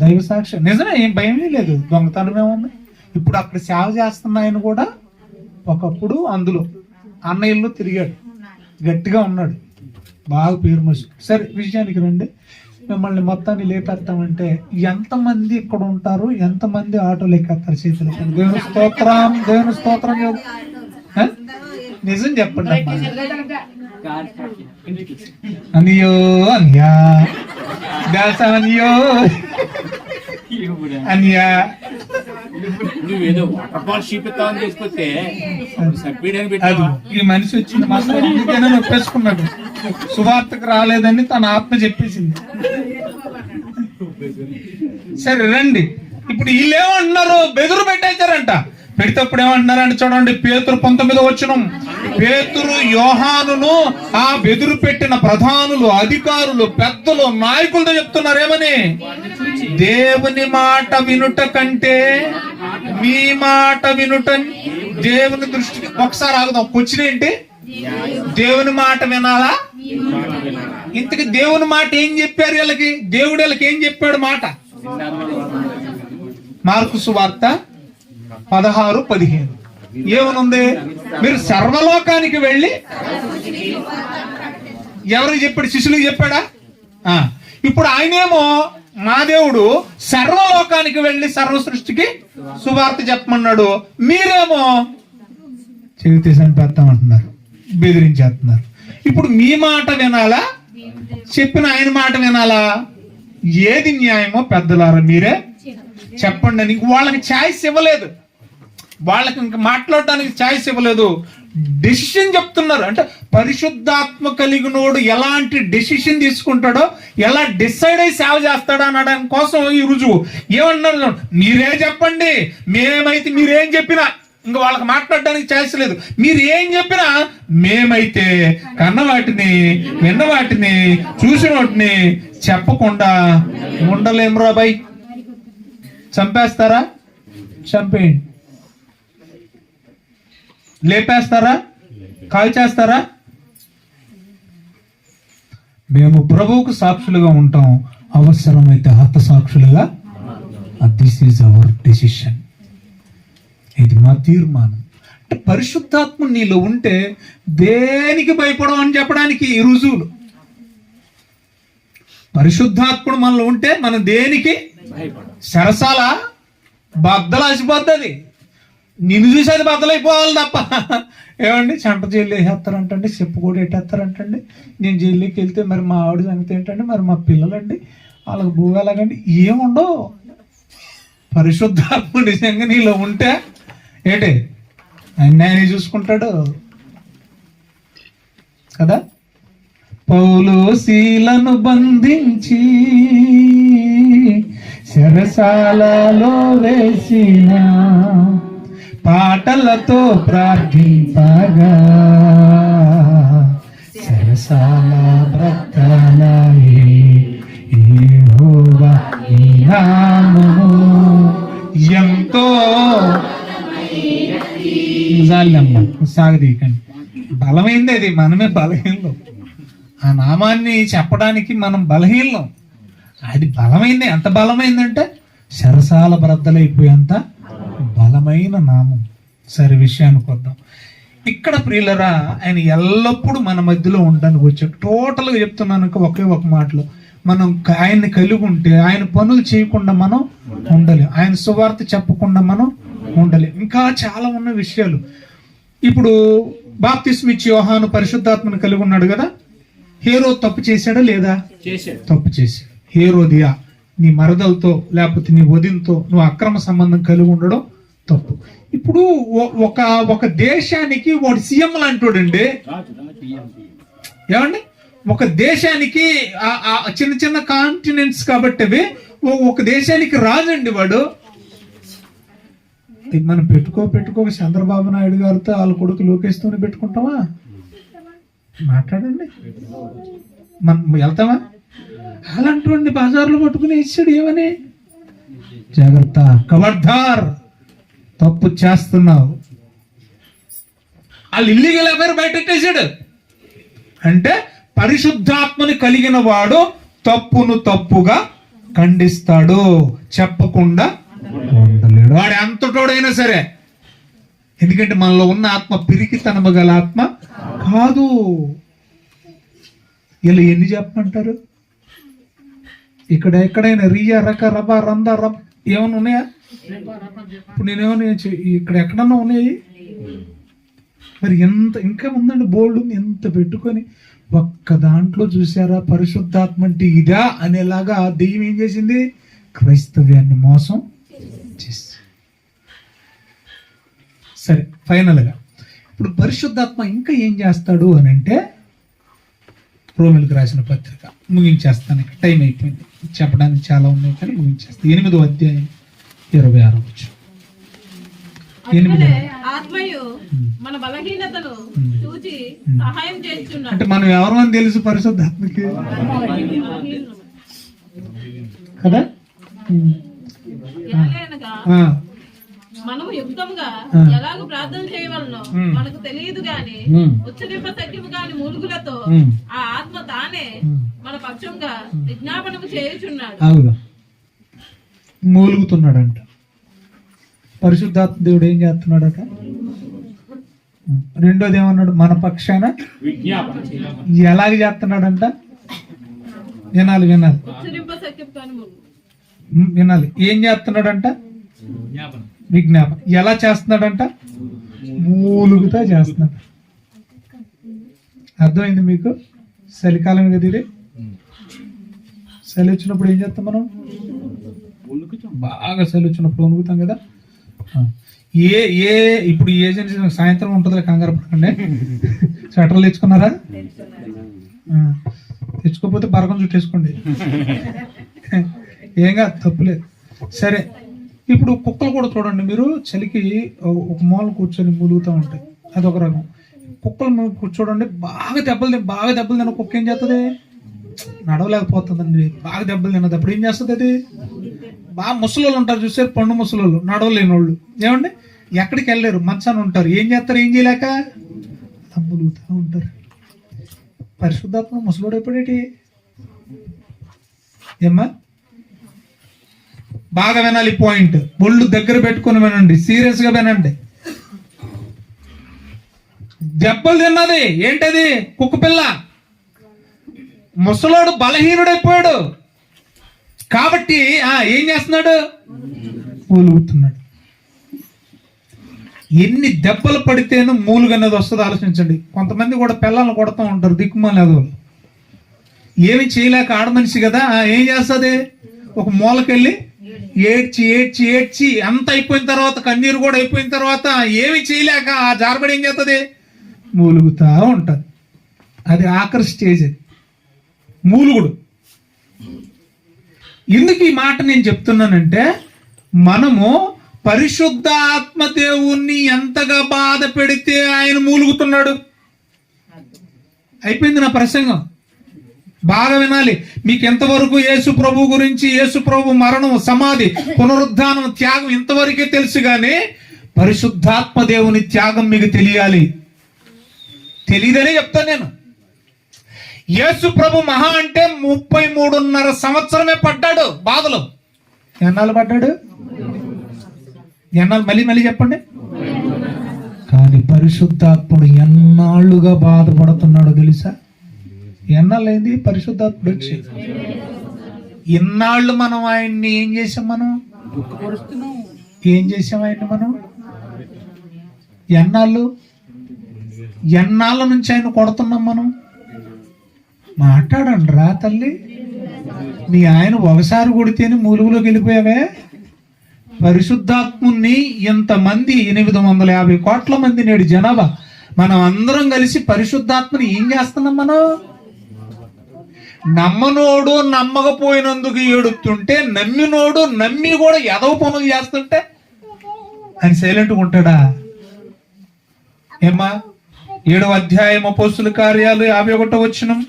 Speaker 1: దైవ సాక్ష్యం నిజమే, ఏం భయమే లేదు, దొంగతనం ఏముంది. ఇప్పుడు అక్కడ సేవ చేస్తున్న ఆయన కూడా ఒకప్పుడు అందులో అన్నయ్యలో తిరిగాడు, గట్టిగా ఉన్నాడు, బాగా పేరు మనిషి. సరే విషయానికి రండి. మిమ్మల్ని మొత్తాన్ని లేపేస్తామంటే ఎంతమంది ఇక్కడ ఉంటారు, ఎంతమంది ఆటోలు ఎక్కేస్తారు? చేతులు దేవుని స్తోత్రం, దేవుని స్తోత్రం. నిజం చెప్పండి అమ్మా. అనియో అన్యా దాసనియో అన్యా ఈ మనిషి వచ్చింది మాత్రం ఎందుకైనా నొప్పేసుకున్నాడు. సువార్తకు రాలేదని తన ఆత్మ చెప్పేసింది. సరే రండి. ఇప్పుడు వీళ్ళేమంటున్నారు? బెదురు పెట్టేశారంట. పెడితేప్పుడు ఏమంటున్నారంటే చూడండి, పేతురు 19 పేతురు యోహానును ఆ బెదురు పెట్టిన ప్రధానులు, అధికారులు, పెద్దలు, నాయకులతో చెప్తున్నారు ఏమని? దేవుని మాట వినుట కంటే మీ మాట వినుట దేవుని దృష్టికి. ఒకసారి ఆగుదాం. క్వశ్చన్ ఏంటి? దేవుని మాట వినాలా? ఇంతకి దేవుని మాట ఏం చెప్పారు వీళ్ళకి? దేవుడు వీళ్ళకి ఏం చెప్పాడు మాట? మార్కు సువార్త 16:15 ఏమనుంది? మీరు సర్వలోకానికి వెళ్ళి. ఎవరికి చెప్పాడు? శిష్యులకు చెప్పాడా? ఇప్పుడు ఆయనేమో మా దేవుడు సర్వలోకానికి వెళ్ళి సర్వ సృష్టికి సువార్త చెప్పమన్నాడు. మీరేమో చెవితే చంపేస్తామంటున్నారు, బెదిరించేస్తున్నారు. ఇప్పుడు మీ మాట వినాలా, చెప్పిన ఆయన మాట వినాలా? ఏది న్యాయమో పెద్దలారా మీరే చెప్పండి అని. వాళ్ళకి ఛాయిస్ ఇవ్వలేదు, వాళ్ళకి ఇంకా మాట్లాడటానికి ఛాయిస్ ఇవ్వలేదు. డెసిషన్ చెప్తున్నారు. అంటే పరిశుద్ధాత్మ కలిగినోడు ఎలాంటి డెసిషన్ తీసుకుంటాడో, ఎలా డిసైడ్ అయ్యి సేవ చేస్తాడో అనడానికి కోసం ఈ రుజువు. ఏమన్నారు? మీరే చెప్పండి, మేమైతే మీరేం చెప్పినా. ఇంకా వాళ్ళకి మాట్లాడడానికి ఛాయిస్ లేదు. మీరు ఏం చెప్పినా మేమైతే కన్న వాటిని, విన్న వాటిని, చూసిన వాటిని చెప్పకుండా ఉండలేం రా బాయ్. చంపేస్తారా? చంపేయండి. లేపేస్తారా? కాల్ చేస్తారా? మేము ప్రభువుకు సాక్షులుగా ఉంటాం, అవసరమైతే హత సాక్షులుగా. This is our decision. ఇది మా తీర్మానం. అంటే పరిశుద్ధాత్మ నీలో ఉంటే దేనికి భయపడవు అని చెప్పడానికి ఈ రుజువులు. పరిశుద్ధాత్ముడు మనలో ఉంటే మనం దేనికి సరసాల బద్దలాసిపోతుంది. నిన్ను చూసి అది బద్దలైపోవాలి తప్ప. ఏమండి చెంట జైలు వేసేస్తారంటండి, చెప్పు కూడా పెట్టేస్తారంటండి. నేను జైల్లోకి వెళ్తే మరి మా ఆవిడ సంగతి ఏంటండి, మరి మా పిల్లలండి, వాళ్ళకి భూ ఎలాగండి, ఏముండవు. పరిశుద్ధాత్ముడు నిజంగా నీలో ఉంటే ఏంటి అన్యాయాన్ని చూసుకుంటాడు కదా. పౌలు శీలను బంధించి చెరసాలలో వేసిన, పాటలతో ప్రార్థింపగా చెరసాల బ్రతలాయే యెహోవా నీ నామము ఎంతో. సాగదీకండి. బలమైంది అది, మనమే బలహీనం. ఆ నామాన్ని చెప్పడానికి మనం బలహీనం. అది బలమైంది. ఎంత బలమైందంటే సరసాల బ్రద్దలైపోయేంత బలమైన నామం. సరే విషయానికి వద్దాం. ఇక్కడ ప్రియులరా, ఆయన ఎల్లప్పుడూ మన మధ్యలో ఉండడానికి వచ్చాడు. టోటల్గా చెప్తున్నాను ఒకే ఒక మాటలో, మనం ఆయన్ని కలిగి ఉంటే ఆయన పనులు చేయకుండా మనం ఉండలేం, ఆయన సువార్త చెప్పకుండా మనం ఉండలేం. ఇంకా చాలా ఉన్న విషయాలు. ఇప్పుడు బాప్తిస్మిచ్చి యోహాను పరిశుద్ధాత్మను కలిగి ఉన్నాడు కదా. హేరో తప్పు చేశాడా లేదా? తప్పు చేశాడు. హేరోదియా నీ మరదలతో లేకపోతే నీ వదినతో నువ్వు అక్రమ సంబంధం కలిగి ఉండడం తప్పు. ఇప్పుడు ఒక దేశానికి వాడు సీఎం లాంటోడండి. ఏమండి, ఒక దేశానికి చిన్న చిన్న కాంటినెంట్స్ కాబట్టి అవి ఒక దేశానికి రాజండి వాడు. మనం పెట్టుకోక చంద్రబాబు నాయుడు గారితో వాళ్ళ కొడుకు లోకేష్తోనే పెట్టుకుంటామా? మాట్లాడండి, మనం వెళ్తామా? అలాంటి బజార్లో పట్టుకుని ఇచ్చాడు. ఏమని? జాగ్రత్త, ఖబర్దార్, తప్పు చేస్తున్నావు. వాళ్ళు ఇల్లీగల్ అఫైర్ బయటెట్టేశాడు. అంటే పరిశుద్ధాత్మని కలిగిన వాడు
Speaker 3: తప్పును తప్పుగా ఖండిస్తాడు, చెప్పకుండా ఉండలేడు. వాడు ఎంతటోడైనా సరే, ఎందుకంటే మనలో ఉన్న ఆత్మ పిరికితనము గల ఆత్మ కాదు. ఇలా ఎన్ని చెప్పమంటారు? ఇక్కడ ఎక్కడైనా రియ రక రబ రంద రబ్ ఏమైనా ఉన్నాయా? ఇప్పుడు నేనేమన్నా ఇక్కడ ఎక్కడన్నా ఉన్నాయి? మరి ఎంత ఇంకా ఉందండి, బోల్డ్ ఉంది. ఎంత పెట్టుకొని ఒక్క దాంట్లో చూసారా పరిశుద్ధాత్మ అంటే ఇదా అనేలాగా దెయ్యం ఏం చేసింది? క్రైస్తవ్యాన్ని మోసం చేసి. సరే, ఫైనల్గా ఇప్పుడు పరిశుద్ధాత్మ ఇంకా ఏం చేస్తాడు అని అంటే, రోమిలకు రాసిన పత్రిక ముగించేస్తాను. ఇక్కడ టైం అయిపోయింది, చెప్పడానికి చాలా ఉన్నాయి కానీ ముగించేస్తాను. 8వ అధ్యాయం 26వ వచనం.
Speaker 4: మన బలహీనతను చూచి సహాయం చేస్తున్నాడు.
Speaker 3: అంటే మనం ఎవరు అని తెలుసు పరిశుద్ధాత్మకి కదా.
Speaker 4: మనము యుక్తంగా ఎలాగ ప్రార్థన చేయవలనో మనకు తెలియదు గాని ఉచ్చరింప సఖ్యము కాని మూలుగులతో ఆ ఆత్మ తానే మన పక్షంగా విజ్ఞాపనము చేయుచున్నాడు.
Speaker 3: అవును, మూలుగుతున్నాడంట. పరిశుద్ధాత్మ దేవుడు ఏం చేస్తున్నాడట? రెండోది ఏమన్నాడు? మన పక్షాన ఎలాగ చేస్తున్నాడంట? వినాలి వినాలి
Speaker 4: ఉచ్చరింప సఖ్యము కాని
Speaker 3: వినాలి. ఏం చేస్తున్నాడంట? విజ్ఞాపన. ఎలా చేస్తున్నాడంట? మూలుగుతా చేస్తున్నాడు. అర్థమైంది మీకు? చలికాలం కదా ఇది. చలి వచ్చినప్పుడు ఏం చేస్తాం మనం? బాగా చలి వచ్చినప్పుడు వణుకుతాం కదా. ఇప్పుడు ఈ ఏజెన్సీ సాయంత్రం ఉంటుందిలే, కంగారు పడకండి. స్వెటర్లు తెచ్చుకున్నారా? తెచ్చుకోకపోతే బరకం చుట్టేసుకోండి, ఏం కాదు, తప్పులేదు. సరే, ఇప్పుడు కుక్కలు కూడా చూడండి మీరు, చలికి ఒక మూల కూర్చొని మూలుగుతూ ఉంటాయి, అదొక రకం. కుక్కలు కూర్చోడండి, బాగా దెబ్బలు తిన్న కుక్క ఏం చేస్తుంది? నడవలేకపోతుందండి, బాగా దెబ్బలు తిన్నది. అప్పుడు ఏం చేస్తుంది అది? బాగా ముసలోళ్ళు ఉంటారు చూసారు, పండు ముసలోళ్ళు, నడవలేని వాళ్ళు. ఏమండి, ఎక్కడికి వెళ్ళలేరు, మంచాన్ని ఉంటారు. ఏం చేస్తారు? ఏం చేయలేక మూలుగుతూ ఉంటారు. పరిశుద్ధాత్మ ముసలోడు ఎప్పుడేటి? ఏమ్మా, బాగా వినాలి పాయింట్. ఒళ్ళు దగ్గర పెట్టుకుని వినండి, సీరియస్ గా వినండి. దెబ్బలు తిన్నది ఏంటది? కుక్క పిల్ల. ముసలోడు బలహీనుడైపోయాడు కాబట్టి ఏం చేస్తున్నాడు? మూలుగుతున్నాడు. ఎన్ని దెబ్బలు పడితేనూ మూలుగు అనేది వస్తుంది ఆలోచించండి. కొంతమంది కూడా పిల్లల్ని కొడుతూ ఉంటారు, దిక్కుమాలేదు. ఏమి చేయలేక ఆడమనిషి కదా, ఏం చేస్తుంది? ఒక మూలకెళ్ళి ఏడ్చి ఏడ్చి ఏడ్చి అంత అయిపోయిన తర్వాత, కన్నీరు కూడా అయిపోయిన తర్వాత ఏమి చేయలేక ఆ జారబడి ఏం చేస్తుంది? మూలుగుతా ఉంటుంది. అది ఆఖరి స్టేజ్, అది మూలుగుడు. ఎందుకు ఈ మాట నేను చెప్తున్నానంటే, మనము పరిశుద్ధ ఆత్మ దేవుణ్ణి ఎంతగా బాధ పెడితే ఆయన మూలుగుతున్నాడు. అయిపోయింది నా ప్రసంగం. బాగా వినాలి. మీకు ఎంతవరకు యేసు ప్రభు గురించి, యేసు ప్రభు మరణం, సమాధి, పునరుద్ధానం, త్యాగం ఇంతవరకే తెలుసు, కానీ పరిశుద్ధాత్మ దేవుని త్యాగం మీకు తెలియాలి. తెలియదనే చెప్తాను నేను. యేసు ప్రభు మహా అంటే 33.5 సంవత్సరమే పడ్డాడు బాధలు. ఎన్నాళ్ళు పడ్డాడు? ఎన్నాళ్ళు? మళ్ళీ చెప్పండి. కానీ పరిశుద్ధాత్ముడు ఎన్నాళ్ళుగా బాధపడుతున్నాడో తెలుసా? ఎన్నాళ్ళైంది పరిశుద్ధాత్ముడు వచ్చి? ఇన్నాళ్ళు మనం ఆయన్ని ఏం చేసాం? మనం ఏం చేసాం ఆయన్ని? మనం ఎన్నాళ్ళ నుంచి ఆయన కొడుతున్నాం మనం? మాట్లాడండి రా తల్లి. మీ ఆయన ఒకసారి కొడితేనే మూలుగులోకి వెళ్ళిపోయావే. పరిశుద్ధాత్ముని ఇంతమంది 850 కోట్ల మంది నేడు జనాభా, మనం అందరం కలిసి పరిశుద్ధాత్మని ఏం చేస్తున్నాం? మనం నమ్మనోడు నమ్మకపోయినందుకు ఏడుతుంటే, నమ్మినోడు నమ్మి కూడా ఎదవ పనులు చేస్తుంటే ఆయన సైలెంట్గా ఉంటాడా? ఏమ్మా, 7వ అధ్యాయం అపోస్తుల కార్యాలు 51వ వచనం.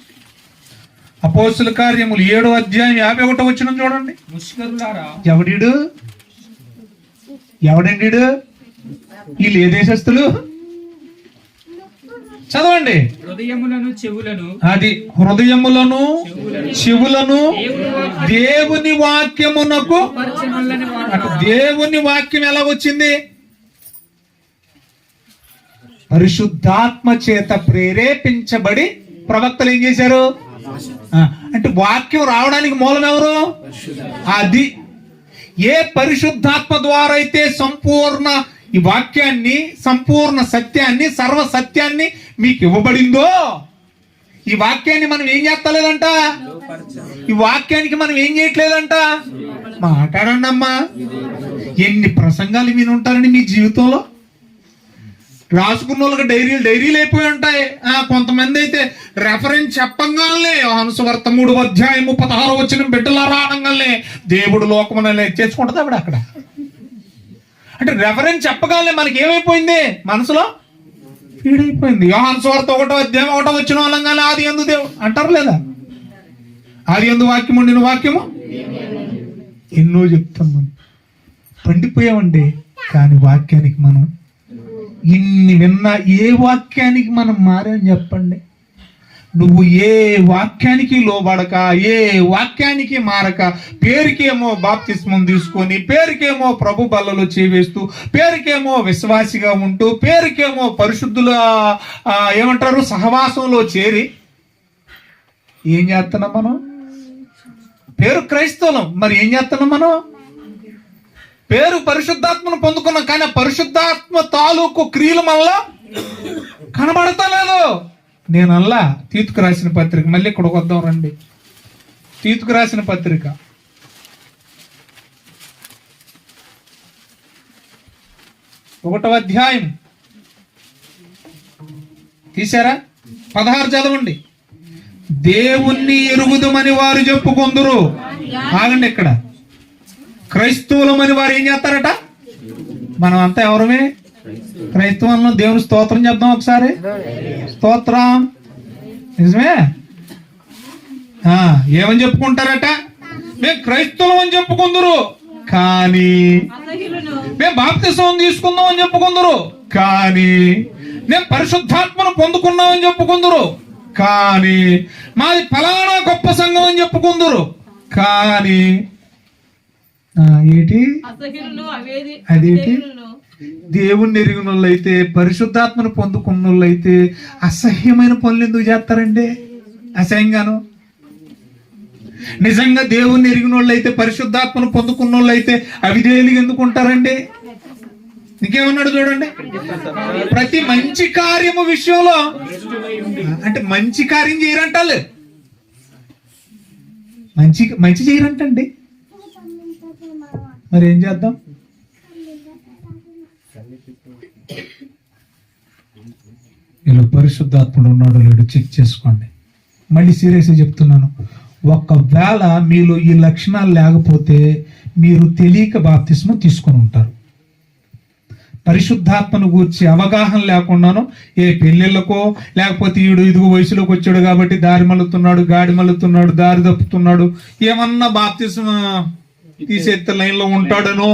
Speaker 3: అపోస్తుల కార్యములు 7వ అధ్యాయం 51వ వచనం చూడండి.
Speaker 2: ముష్కరులారా, ఎవడండి వీళ్ళు? ఏ దేశస్తులు?
Speaker 3: చదవండి.
Speaker 2: హృదయములను చెవులను
Speaker 3: అది హృదయములను చెవులను దేవుని వాక్యమునకు.
Speaker 2: పరచవలెనని వాడు
Speaker 3: అంటే దేవుని వాక్యం ఎలా వచ్చింది? పరిశుద్ధాత్మ చేత ప్రేరేపించబడి ప్రవక్తలు ఏం చేశారు? అంటే వాక్యం రావడానికి మూలం ఎవరు? అది ఏ పరిశుద్ధాత్మ ద్వారా అయితే సంపూర్ణ ఈ వాక్యాన్ని, సంపూర్ణ సత్యాన్ని, సర్వ సత్యాన్ని మీకు ఇవ్వబడిందో, ఈ వాక్యాన్ని మనం ఏం చేస్తలేదంట? ఈ వాక్యానికి మనం ఏం చేయట్లేదంట? మాట్లాడండి అమ్మా. ఎన్ని ప్రసంగాలు మీరు ఉంటారని మీ జీవితంలో రాసుకున్న వాళ్ళకి డైరీలు అయిపోయి ఉంటాయి. కొంతమంది అయితే రెఫరెన్స్ చెప్పంగానే యోహాను సువార్త 3:16 బిడ్డలారా అనగానే దేవుడు లోకమున చేసుకుంటుంది ఆవిడ అక్కడ. అంటే రెఫరెన్స్ చెప్పగానే మనకి ఏమైపోయింది? మనసులో ఫీడైపోయింది. యోహాను సువార్త 1:1 అనగానే ఆది యందు దేవుడు అంటారు లేదా? ఆది యందు వాక్యము, ఉండిన వాక్యము. ఎన్నో చెప్తాం మనం, పండిపోయామండి. కానీ వాక్యానికి మనం ఇన్ని విన్నా ఏ వాక్యానికి మనం మారని చెప్పండి. నువ్వు ఏ వాక్యానికి లోబడక, ఏ వాక్యానికి మారక, పేరుకేమో బాప్తిస్మం తీసుకొని, పేరుకేమో ప్రభు బల్లలో చేవేస్తూ, పేరుకేమో విశ్వాసిగా ఉంటూ, పేరుకేమో పరిశుద్ధుల ఏమంటారు సహవాసంలో చేరి ఏం చేస్తున్నాం మనం? పేరు క్రైస్తవం, మరి ఏం చేస్తున్నాం మనం? పేరు పరిశుద్ధాత్మను పొందుకున్నాం, కానీ పరిశుద్ధాత్మ తాలూకు క్రియలు మనలో కనబడతలేదు. నేనల్లా తీతుకు రాసిన పత్రిక, మళ్ళీ ఇక్కడికి వద్దాం రండి. తీతుకు రాసిన పత్రిక 1వ అధ్యాయం తీశారా? 16 చదవండి. దేవుణ్ణి ఎరుగుదమని వారు చెప్పుకొందురు. ఆగండి, ఇక్కడ క్రైస్తవులమని వారు ఏం చేస్తారట? మనం అంతా ఎవరమే? క్రైస్తవంలో దేవుని స్తోత్రం చెప్దాం ఒకసారి. స్తోత్రం. నిజమే. ఏమని చెప్పుకుంటారట? మేము క్రైస్తవులం అని చెప్పుకుందరు, కానీ మేము బాప్తిస్మం తీసుకుందాం అని చెప్పుకుందరు, కానీ మేము పరిశుద్ధాత్మను పొందుకున్నాం అని చెప్పుకుందరు, కానీ మాది ఫలానా గొప్ప సంఘం అని చెప్పుకుందరు, కానీ ఏంటి అదేంటి? దేవుణ్ణి ఎరిగిన వాళ్ళు అయితే, పరిశుద్ధాత్మను పొందుకున్న వాళ్ళు అయితే అసహ్యమైన పనులు ఎందుకు చేస్తారండి? అసహ్యంగాను. నిజంగా దేవుణ్ణి ఎరిగిన వాళ్ళు అయితే, పరిశుద్ధాత్మను పొందుకున్న వాళ్ళు అయితే అవిధేయులుగా ఎందుకు ఉంటారండి? ఇంకేమన్నాడు చూడండి. ప్రతి మంచి కార్యము విషయంలో, అంటే మంచి కార్యం చేయరంటారు, మంచి చేయరంటండి. మరి ఏం చేద్దాం? ఇలా పరిశుద్ధాత్ముడు ఉన్నాడు లేడు చెక్ చేసుకోండి. మళ్ళీ సీరియస్గా చెప్తున్నాను. ఒకవేళ మీలో ఈ లక్షణాలు లేకపోతే మీరు తెలియక బాప్తిస్మం తీసుకొని ఉంటారు. పరిశుద్ధాత్మను గూర్చి అవగాహన లేకుండాను ఏ పెళ్ళిళ్ళకో, లేకపోతే ఇదిగో వయసులోకి వచ్చాడు కాబట్టి దారి మలుతున్నాడు, గాడి మలుతున్నాడు, దారి తప్పుతున్నాడు, ఏమన్నా బాప్తిస్మం తీసేత్త లైన్లో ఉంటాడనో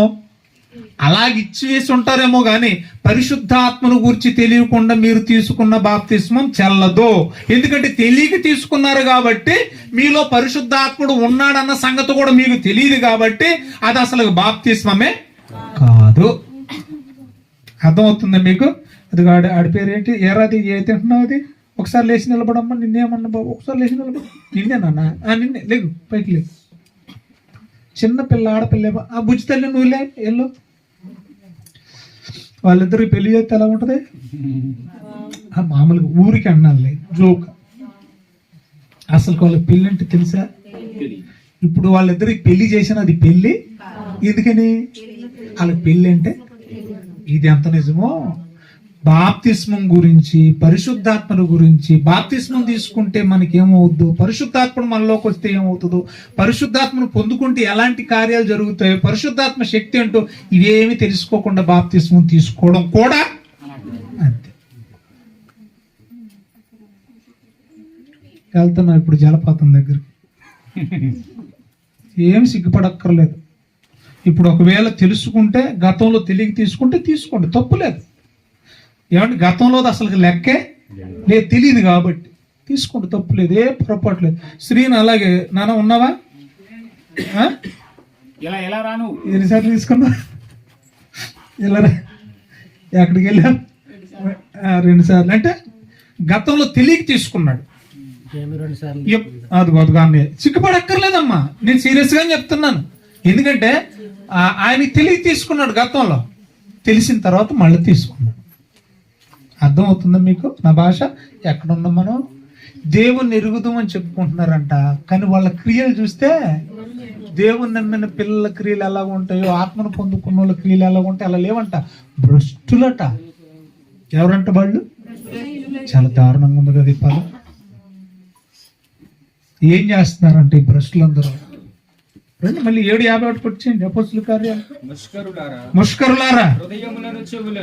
Speaker 3: అలాగిచ్చి వేసి ఉంటారేమో, కానీ పరిశుద్ధాత్మను గురించి తెలియకుండా మీరు తీసుకున్న బాప్తిస్మం చెల్లదు. ఎందుకంటే తెలియక తీసుకున్నారు కాబట్టి, మీలో పరిశుద్ధాత్ముడు ఉన్నాడన్న సంగతి కూడా మీకు తెలియదు కాబట్టి అది అసలు బాప్తిస్మమే కాదు. అర్థమవుతుందా మీకు? అది ఆడి పేరు ఏంటి? ఏరాది ఏ తింటున్నావు? అది ఒకసారి లేచి నిలబడమ్మా. నిన్నేమన్నా బాబు? ఒకసారి లేచి నిలబడ. నిన్నేనన్నా? నిన్నే. లేగు, పైకి లేగు. చిన్న పిల్ల, ఆడపిల్ల. బుజ్జి తల్లి నువ్వులే ఎల్లు. వాళ్ళిద్దరు పెళ్లి చేస్తే ఎలా ఉంటది? మామూలుగా ఊరికి అన్నానులే, జోక్. అసలు వాళ్ళకి పెళ్ళి అంటే తెలుసా? ఇప్పుడు వాళ్ళిద్దరికి పెళ్లి చేసిన అది పెళ్లి. ఎందుకని? వాళ్ళకి పెళ్లి అంటే ఇది ఎంత నిజమో. బాప్తిస్మం గురించి, పరిశుద్ధాత్మను గురించి, బాప్తిస్మం తీసుకుంటే మనకి ఏమవుద్దు, పరిశుద్ధాత్మను మనలోకి వస్తే ఏమవుతుందో, పరిశుద్ధాత్మను పొందుకుంటే ఎలాంటి కార్యాలు జరుగుతాయో, పరిశుద్ధాత్మ శక్తి అంటూ ఇవేమి తెలుసుకోకుండా బాప్తిస్మం తీసుకోవడం కూడా అంతే. వెళ్తున్నాం ఇప్పుడు జలపాతం దగ్గరికి. ఏం సిగ్గుపడక్కర్లేదు. ఇప్పుడు ఒకవేళ తెలుసుకుంటే, గతంలో తెలియక తీసుకుంటే తీసుకోండి, తప్పులేదు. ఏమంటే గతంలో అసలు లెక్కే లేదు, తెలియదు కాబట్టి తీసుకోండి, తప్పు లేదు, ఏ పొరపాటు లేదు. స్త్రీని అలాగే, నాన్న ఉన్నావా,
Speaker 2: ఎలా రాను
Speaker 3: ఎన్నిసార్లు తీసుకున్నా, ఇలా ఎక్కడికి వెళ్ళా, 2 సార్లు. అంటే గతంలో తెలియక తీసుకున్నాడు. అది సిగ్గుపడక్కర్లేదమ్మా, నేను సీరియస్గా చెప్తున్నాను. ఎందుకంటే ఆయనకి తెలియక తీసుకున్నాడు గతంలో, తెలిసిన తర్వాత మళ్ళీ తీసుకున్నాడు. అర్థమవుతుందా మీకు నా భాష? ఎక్కడున్నాం మనం? దేవుణ్ణి ఎరుగుదామని చెప్పుకుంటున్నారంట, కానీ వాళ్ళ క్రియలు చూస్తే దేవుని నమ్మిన పిల్లల క్రియలు ఎలా ఉంటాయో, ఆత్మను పొందుకున్న వాళ్ళ క్రియలు ఎలా ఉంటాయో అలా లేవంట. భ్రష్టులట. ఎవరంట వాళ్ళు? చాలా దారుణంగా ఉంది కదా ఈ పదం. ఏం చేస్తున్నారంటే ఈ భ్రష్టులందరూ? మళ్ళీ 7:51 వచ్చేయండి. అపోస్తుల కార్యాలు. ముష్కరులారా,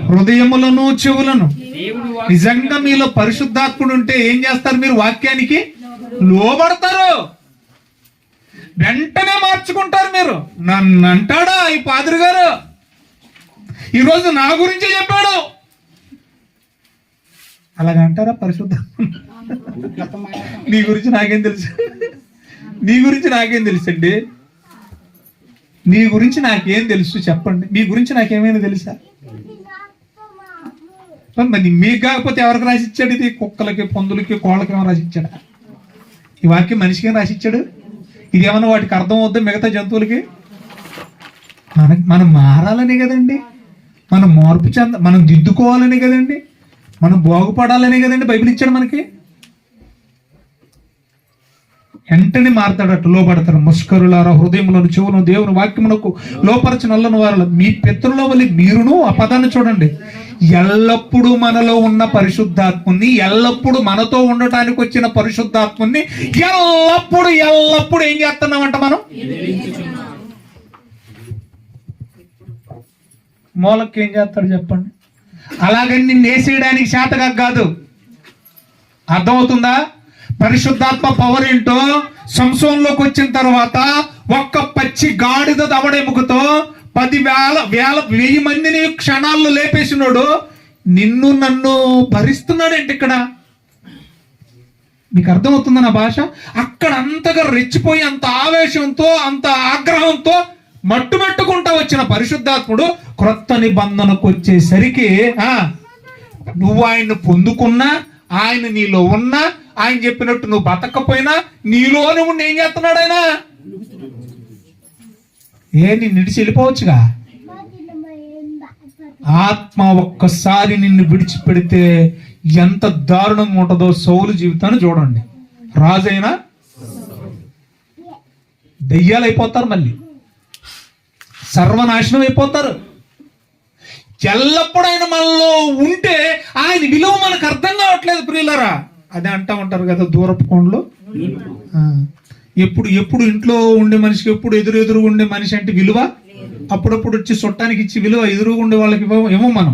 Speaker 3: హృదయములను చెవులను. నిజంగా మీలో పరిశుద్ధాత్ముడు ఉంటే ఏం చేస్తారు మీరు? వాక్యానికి లోబడతారు, వెంటనే మార్చుకుంటారు. మీరు నన్ను అంటాడా ఈ పాదురు గారు, ఈరోజు నా గురించి చెప్పాడు, అలాగంటారా పరిశుద్ధాత్మ? నీ గురించి నాకేం తెలుసు? నీ గురించి నాకేం తెలుసు అండి? నీ గురించి నాకేం తెలుసు చెప్పండి. మీ గురించి నాకేమైనా తెలుసా? మరి మీకు కాకపోతే ఎవరికి రాసిచ్చాడు ఇది? కుక్కలకి, పందులకి, కోళ్ళకి ఏమైనా రాసిచ్చాడా? ఈ వాక్యం మనిషికి రాసిచ్చాడు? ఇది ఏమన్నా వాటికి అర్థం అవుద్దా మిగతా జంతువులకి? మనం మారాలనే కదండి, మనం మార్పు మనం దిద్దుకోవాలనే కదండి, మనం బాగుపడాలనే కదండి బైబిల్ ఇచ్చాడు మనకి. వెంటనే మారుతాడట, లోపడతారు. ముష్కరులారా, హృదయములను చెవులను దేవుని వాక్యమునకు లోపరచిన నల్లని వారు మీ పితరుల వల్ల మీరును. ఆ పదాన్ని చూడండి. ఎల్లప్పుడూ మనలో ఉన్న పరిశుద్ధాత్ముని, ఎల్లప్పుడూ మనతో ఉండటానికి వచ్చిన పరిశుద్ధాత్ముని ఎల్లప్పుడు ఏం చేస్తున్నామంట మనం? మూలకి ఏం చేస్తాడు చెప్పండి? అలాగని నిన్ను వేసేయడానికి శాతగా కాదు. అర్థమవుతుందా? పరిశుద్ధాత్మ పవర్ ఏంటో సంసోన్లోకి వచ్చిన తర్వాత ఒక్క పచ్చి గాడిద దవడెముకతో 10,000 మందిని క్షణాల్లో లేపేసినోడు నిన్ను నన్ను భరిస్తున్నాడేంటి ఇక్కడ? మీకు అర్థమవుతుందా నా భాష? అక్కడ అంతగా రెచ్చిపోయి, అంత ఆవేశంతో, అంత ఆగ్రహంతో మట్టుకుంటా వచ్చిన పరిశుద్ధాత్ముడు క్రొత్త నిబంధనకు వచ్చేసరికి నువ్వు ఆయన్ని పొందుకున్నా, ఆయన నీలో ఉన్నా, ఆయన చెప్పినట్టు నువ్వు బతకపోయినా నీలోనే ఉండి ఏం చేస్తున్నాడు ఆయన? నిన్ను విడిచి వెళ్ళిపోవచ్చుగా. ఆత్మ ఒక్కసారి నిన్ను విడిచిపెడితే ఎంత దారుణంగా ఉంటుందో సౌలు జీవితాన్ని చూడండి. రాజైనా దెయ్యాలు అయిపోతారు, మళ్ళీ సర్వనాశనం అయిపోతారు. ఎల్లప్పుడూ ఆయన మనలో ఉంటే ఆయన విలువ మనకు అర్థం కావట్లేదు ప్రియులరా. అదే అంటా ఉంటారు కదా, దూరపు కొండలు. ఎప్పుడు ఇంట్లో ఉండే మనిషికి ఎప్పుడు ఎదురు ఉండే మనిషి అంటే విలువ. అప్పుడప్పుడు వచ్చి చుట్టానికి ఇచ్చి విలువ ఎదురుగా ఉండే వాళ్ళకి ఏమో మనం.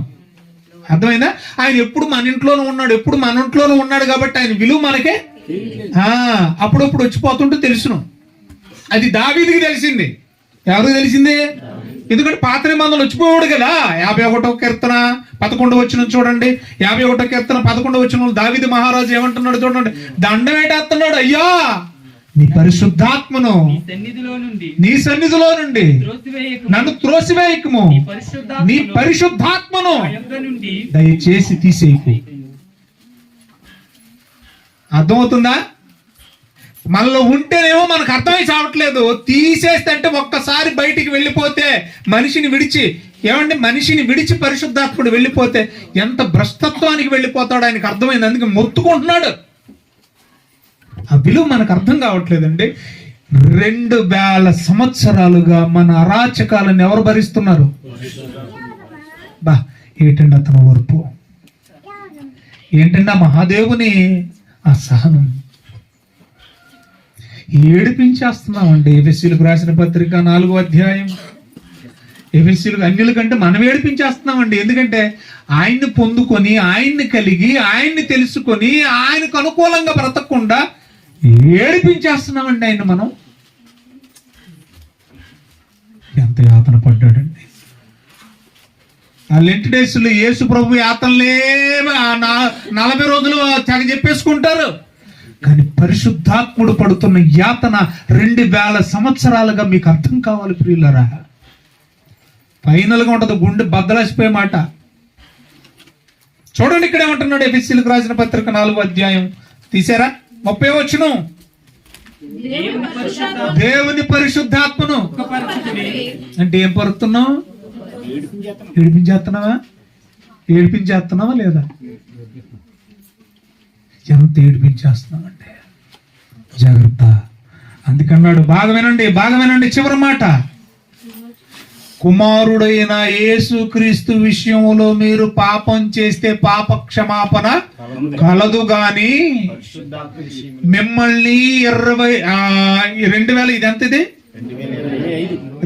Speaker 3: అర్థమైందా? ఆయన ఎప్పుడు మన ఇంట్లోనే ఉన్నాడు, ఎప్పుడు మన ఇంట్లోనే ఉన్నాడు కాబట్టి ఆయన విలువ మనకే అప్పుడప్పుడు వచ్చిపోతుంటే తెలుసును. అది దావీదుకి తెలిసింది. ఎవరికి తెలిసింది? ఎందుకంటే పాత నిబంధనలు వచ్చిపోయాడు కదా. 51వ కీర్తన 11 వచనం చూడండి. 51వ కీర్తన 11 వచనం దావీదు మహారాజు ఏమంటున్నాడు చూడండి. దండం వేటేస్తున్నాడు, అయ్యా నీ పరిశుద్ధాత్మను నీ సన్నిధిలో నుండి నన్ను త్రోసివేయకుము, నీ పరిశుద్ధాత్మను దయచేసి తీసేయకు. అర్థమవుతుందా? మనలో ఉంటేనేమో మనకు అర్థమై చావట్లేదు. తీసేస్తే అంటే ఒక్కసారి బయటికి వెళ్ళిపోతే, మనిషిని విడిచి పరిశుద్ధాత్ముడు వెళ్ళిపోతే ఎంత భ్రష్టత్వానికి వెళ్ళిపోతాడు ఆయనకు అర్థమైంది. అందుకే మొత్తుకుంటున్నాడు. ఆ విలువ మనకు అర్థం కావట్లేదండి. 2000 సంవత్సరాలుగా మన అరాచకాలను ఎవరు భరిస్తున్నారు? ఏంటండి అతను ఓర్పు, ఏంటండి ఆ మహాదేవుని ఆ సహనం. ఏడిపించేస్తున్నామండి. ఎఫెసీయులకు రాసిన పత్రిక 4వ అధ్యాయం. ఎఫెసీయులకు అన్యుల కంటే మనం ఏడిపించేస్తున్నామండి. ఎందుకంటే ఆయన్ని పొందుకొని, ఆయన్ని కలిగి, ఆయన్ని తెలుసుకొని, ఆయనకు అనుకూలంగా బ్రతకకుండా ఏడిపించేస్తున్నామండి ఆయన. మనం ఎంత యాతన పడ్డాడండి. ఆ లెంట్ డేస్ లో యేసు ప్రభు యాతనలే 40 రోజులు తెగ చెప్పేసుకుంటారు. కానీ పరిశుద్ధాత్ముడు పడుతున్న యాతన 2000 సంవత్సరాలుగా మీకు అర్థం కావాలి ప్రియులరా. ఫైనల్ గా ఉంటది గుండె బద్దలసిపోయే మాట. చూడండి ఇక్కడ ఏమంటున్నాడు ఎఫెసీయులకు రాసిన పత్రిక 4వ అధ్యాయం తీసారా 30వ వచనం. దేవుని పరిశుద్ధాత్మను అంటే ఏం పరుతున్నావు? ఏడిపించేస్తున్నావా లేదా? ఎంత ఏడిపించేస్తున్నావు అంటే జాగ్రత్త. అందుకన్నాడు బాగా వినండి చివరి మాట. కుమారుడైన యేసుక్రీస్తు విషయంలో మీరు పాపం చేస్తే పాప క్షమాపణ కలదు గాని మిమ్మల్ని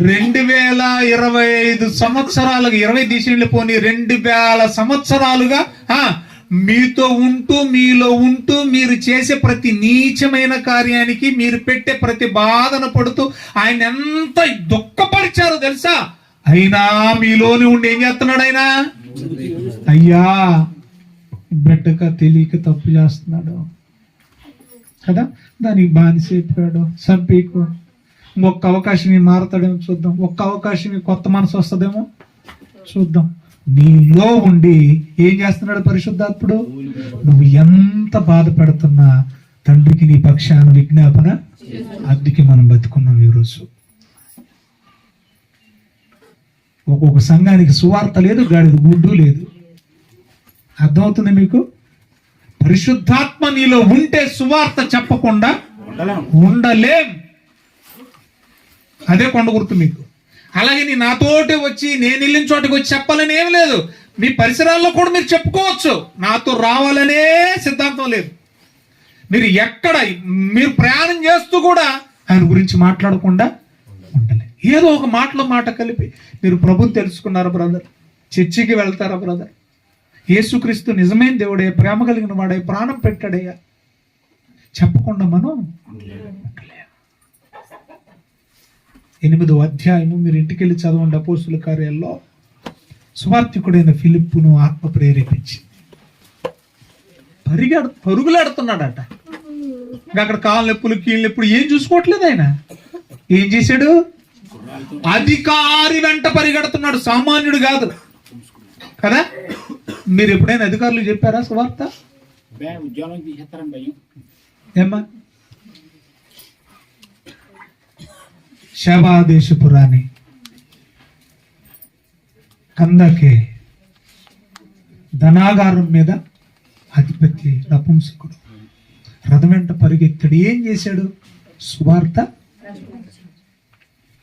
Speaker 3: 2025 సంవత్సరాలుగా 20 దేశంలో పోనీ 2000 సంవత్సరాలుగా మీలో ఉంటూ మీరు చేసే ప్రతి నీచమైన కార్యానికి, మీరు పెట్టే ప్రతి బాధన పడుతూ ఆయన ఎంత దుఃఖపరిచారో తెలుసా? అయినా మీలోని ఉండి ఏం చేస్తున్నాడు ఆయన? అయ్యా బిడ్డగా తెలియక తప్పు చేస్తున్నాడు కదా, దానికి బానిసైపోయాడు, చంపేకు. ఒక్క అవకాశం మారతాడేమో చూద్దాం, ఒక్క అవకాశం కొత్త మనసు వస్తుందేమో చూద్దాం. నీలో ఉండి ఏం చేస్తున్నాడు పరిశుద్ధాత్ముడు? నువ్వు ఎంత బాధపడుతున్నా తండ్రికి నీ పక్షాన విజ్ఞాపన. అందుకే మనం బతుకున్నాం ఈరోజు. ఒక్కొక్క సంఘానికి సువార్త లేదు, గాడిద గుడ్డు లేదు. అర్థమవుతుంది మీకు? పరిశుద్ధాత్మ నీలో ఉంటే సువార్త చెప్పకుండా ఉండలేం. అదే కొండ గుర్తు మీకు. అలాగే నీ నాతోటి వచ్చి నేను వెళ్ళిన చోటకి వచ్చి చెప్పాలని ఏం లేదు. మీ పరిసరాల్లో కూడా మీరు చెప్పుకోవచ్చు, నాతో రావాలనే సిద్ధాంతం లేదు. మీరు ప్రయాణం చేస్తూ కూడా ఆయన గురించి మాట్లాడకుండా ఉండలే. ఏదో ఒక మాట కలిపి మీరు ప్రభుని తెలుసుకున్నారా బ్రదర్? చర్చికి వెళ్తారా బ్రదర్? యేసుక్రీస్తు నిజమైన దేవుడే, ప్రేమ కలిగిన వాడే, ప్రాణం పెట్టాడయ్యా చెప్పకుండా మనం ఉండలేం. 8వ అధ్యాయము మీరు ఇంటికి వెళ్ళి చదవండి. అపోస్తుల కార్యాల్లో సువార్తికుడైన ఫిలిప్పును ఆత్మ ప్రేరేపించి పరుగులాడుతున్నాడట. అక్కడ కాళ్ళ నొప్పులు, కీళ్ళ నొప్పులు ఏం చూసుకోవట్లేదు. ఆయన ఏం చేశాడు? అధికారి వెంట పరిగెడుతున్నాడు, సామాన్యుడు కాదు కదా. మీరు ఎప్పుడైనా అధికారులు చెప్పారా సువార్త? ఏమ్మా? శబాదేశపు రాణి కందకే ధనాగారం మీద అధిపతి నపుంసకుడు రథం వెంట పరిగెత్తాడు. ఏం చేశాడు? సువార్త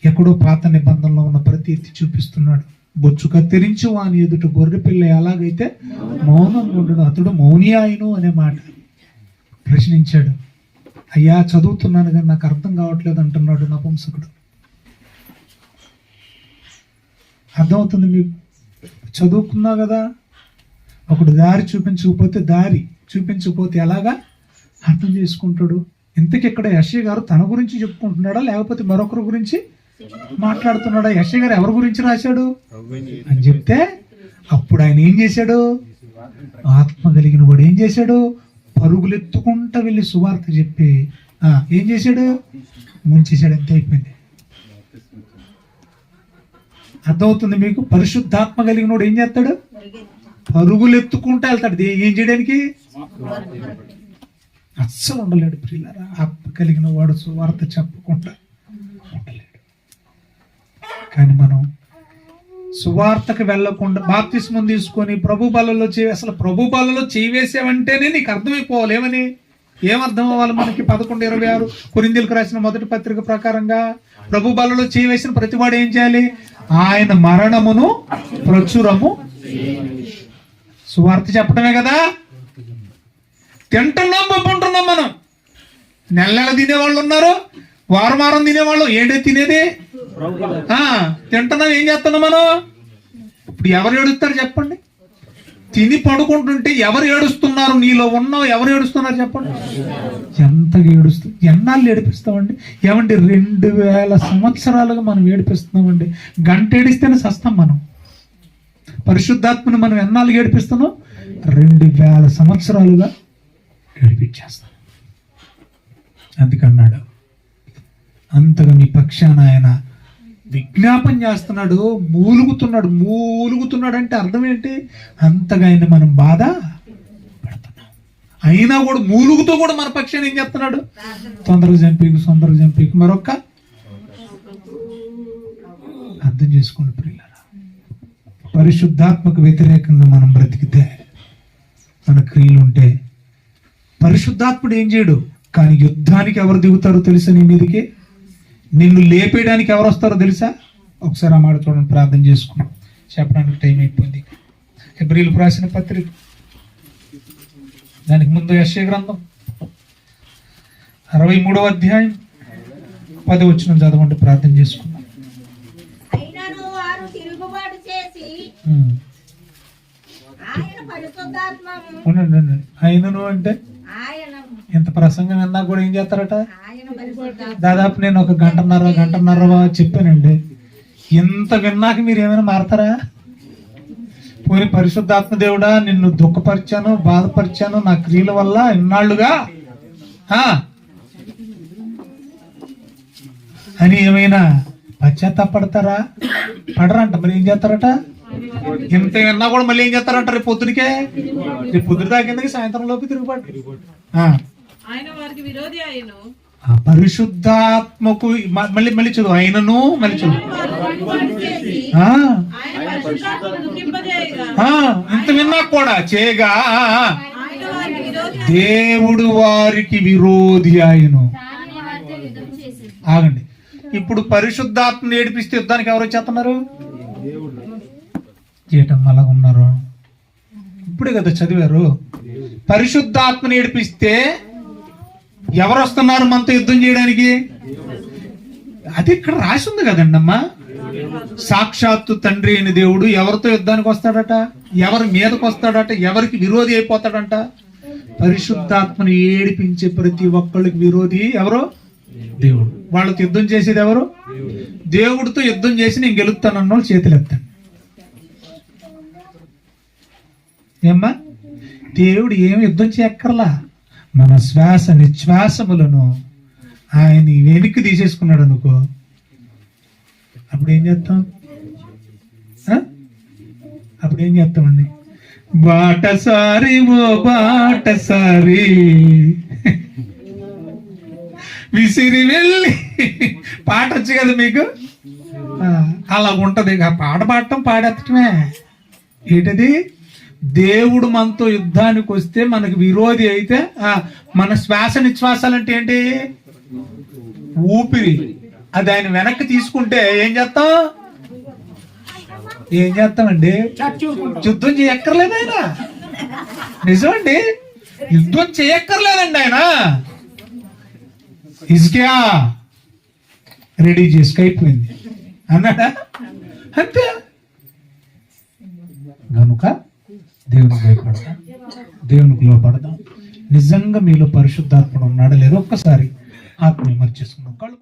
Speaker 3: ఎక్కడో పాత నిబంధనలో ఉన్న ప్రతి ఎత్తి చూపిస్తున్నాడు. బొచ్చు కత్తిరించి వాని ఎదుట గొర్రె పిల్ల ఎలాగైతే మౌనం ఉండడు అతడు మౌని ఆయను అనే మాట ప్రశ్నించాడు. అయ్యా చదువుతున్నాను కానీ నాకు అర్థం కావట్లేదు అంటున్నాడు నపుంసకుడు. అర్థమవుతుంది మీకు? చదువుకున్నా కదా, ఒకడు దారి చూపించకపోతే ఎలాగా అర్థం చేసుకుంటాడు? ఇంతకి ఇక్కడ యశ్య గారు తన గురించి చెప్పుకుంటున్నాడా లేకపోతే మరొకరి గురించి మాట్లాడుతున్నాడా? యశ్య గారు ఎవరి గురించి రాశాడు అని చెప్తే అప్పుడు ఆయన ఏం చేశాడు? ఆత్మ కలిగిన వాడు ఏం చేశాడు? పరుగులెత్తుకుంటా వెళ్ళి సువార్త చెప్పి ఏం చేశాడు? ముంచేశాడు. ఎంత అయిపోయింది. అర్థమవుతుంది మీకు? పరిశుద్ధాత్మ కలిగిన వాడు ఏం చేస్తాడు? పరుగులెత్తుకుంటా వెళ్తాడు. ఏం చేయడానికి? అస్సలు ఉండలేడు ప్రియులారా. ఆత్మ కలిగిన వాడు సువార్త చెప్పకుండా ఉండలేడు. కానీ మనం సువార్తకు వెళ్లకుండా బాప్తిస్మం తీసుకొని ప్రభు బలలో అసలు ప్రభు బలలో వేసావంటేనే నీకు అర్థమైపోవాలి. ఏమర్థం అవ్వాలి మనకి? 11:26 కొరింథీయులకు రాసిన మొదటి పత్రిక ప్రకారంగా ప్రభు బలలో వేసిన ప్రతివాడు ఏం చేయాలి? ఆయన మరణమును ప్రచురము. సువార్త చెప్పడమే కదా. తింటున్నాం, పంపుకుంటున్నాం. మనం నెల తినేవాళ్ళు ఉన్నారు, వారం తినేవాళ్ళు. ఏంటో తినేది? తింటున్నాం. ఏం చేస్తున్నాం మనం? ఇప్పుడు ఎవరు ఏడుస్తారు చెప్పండి? తిని పడుకుంటుంటే ఎవరు ఏడుస్తున్నారు? నీలో ఉన్నావు ఎవరు ఏడుస్తున్నారు చెప్పండి? ఎంతగా ఏడుస్తుంది? ఎన్నాళ్ళు ఏడిపిస్తామండి? ఏమండి 2000 సంవత్సరాలుగా మనం ఏడిపిస్తున్నామండి. గంట ఏడిస్తేనే సస్తాం మనం. పరిశుద్ధాత్మను మనం ఎన్నాళ్ళు ఏడిపిస్తున్నాం? 2000 సంవత్సరాలుగా ఏడిపించేస్తాం. అందుకన్నాడు, అంతగా మీ పక్షాన ఆయన విజ్ఞాపన చేస్తున్నాడు, మూలుగుతున్నాడు అంటే అర్థం ఏంటి? అంతగా ఆయన మనం బాధ పెడుతున్నాం. అయినా కూడా మూలుగుతూ కూడా మన పక్షాన్ని ఏం చేస్తున్నాడు? తొందరగా చంపీకు మరొక్క. అర్థం చేసుకోండి ప్రియులారా, పరిశుద్ధాత్మకు వ్యతిరేకంగా మనం బ్రతికితే, మన క్రియలు ఉంటే పరిశుద్ధాత్ముడు ఏం చేయడు. కానీ యుద్ధానికి ఎవరు దిగుతారో తెలుసా? నీ మీదకి నిన్ను లేపేయడానికి ఎవరు వస్తారో తెలుసా? ఒకసారి ఆ మాట చూడండి, ప్రార్థన చేసుకున్నాం, చెప్పడానికి టైం అయిపోయింది. హెబ్రీయులకు రాసిన పత్రిక, దానికి ముందు యెషయా గ్రంథం 63వ అధ్యాయం 10వ వచనం చదవండి, ప్రార్థన చేసుకున్నాం. ఆయనను అంటే ఇంత ప్రసంగం విన్నా కూడా ఏం చేస్తారట? దాదాపు నేను ఒక గంటన్నర చెప్పానండి. ఇంత విన్నాక మీరు ఏమైనా మారతారా? పోనీ పరిశుద్ధాత్మ దేవుడా, నిన్ను దుఃఖపరిచాను, బాధపరిచాను నా క్రియల వల్ల ఇన్నాళ్లుగా అని ఏమైనా పశ్చాత్తాపడతారా? పడరంట. మరి ఏం చేస్తారట? ఇంత విన్నా కూడా మళ్ళీ ఏం చేస్తారంట? రేపు పొద్దునికే, రేపు పొద్దున తాకిందకి సాయంత్రం లోపు తిరుగుబాటు. పరిశుద్ధాత్మకు మళ్ళీ చదువు, ఆయనను మళ్ళీ చదువు. ఇంత విన్నా కూడా చేయగా దేవుడు వారికి విరోధి ఆయను. ఆగండి, ఇప్పుడు పరిశుద్ధాత్మను ఏడిపిస్తే యుద్ధానికి ఎవరు వచ్చేస్తున్నారు? చేయటం అలాగ ఉన్నారు. ఇప్పుడే కదా చదివారు. పరిశుద్ధాత్మను ఏడిపిస్తే ఎవరు వస్తున్నారు మనతో యుద్ధం చేయడానికి? అది ఇక్కడ రాసి ఉంది కదండి అమ్మా. సాక్షాత్తు తండ్రి అయిన దేవుడు ఎవరితో యుద్ధానికి వస్తాడట? ఎవరి మీదకి వస్తాడట? ఎవరికి విరోధి అయిపోతాడంట? పరిశుద్ధాత్మను ఏడిపించే ప్రతి ఒక్కళ్ళకి విరోధి ఎవరు? దేవుడు. వాళ్ళతో యుద్ధం చేసేది ఎవరు? దేవుడితో యుద్ధం చేసి నేను గెలుస్తానన్న వాళ్ళు చేతులు ఎత్తండి. ఏమ్మా, దేవుడు ఏమి యుద్ధం చేయక్కర్లా. మన శ్వాస నిశ్వాసములను ఆయన వెనక్కి తీసేసుకున్నాడు అనుకో, అప్పుడు ఏం చేస్తామండి? బాటసారి ఓ బాటసారి విసిరి వెళ్ళి పాట వచ్చు కదా మీకు, అలా ఉంటది. పాట పాడటం పాడేత్తటమే. ఏంటది? దేవుడు మనతో యుద్ధానికి వస్తే మనకు విరోధి అయితే మన శ్వాస నిశ్వాసాలు అంటే ఏంటి? ఊపిరి. అది ఆయన వెనక్కి తీసుకుంటే ఏం చేస్తామండి? యుద్ధం చేయక్కర్లేదు ఆయన. నిజమండి, యుద్ధం చేయక్కర్లేదండి ఆయన. ఇసుకా రెడీ చేసుకైపోయింది అన్నాడా? అంతే. కనుక దేవునికి భయపడదాం, దేవునికి లోపడదాం. నిజంగా మీలో పరిశుద్ధాత్ముడు ఉన్నాడా లేదో ఒక్కసారి ఆత్మ విమర్శించుకుందాం.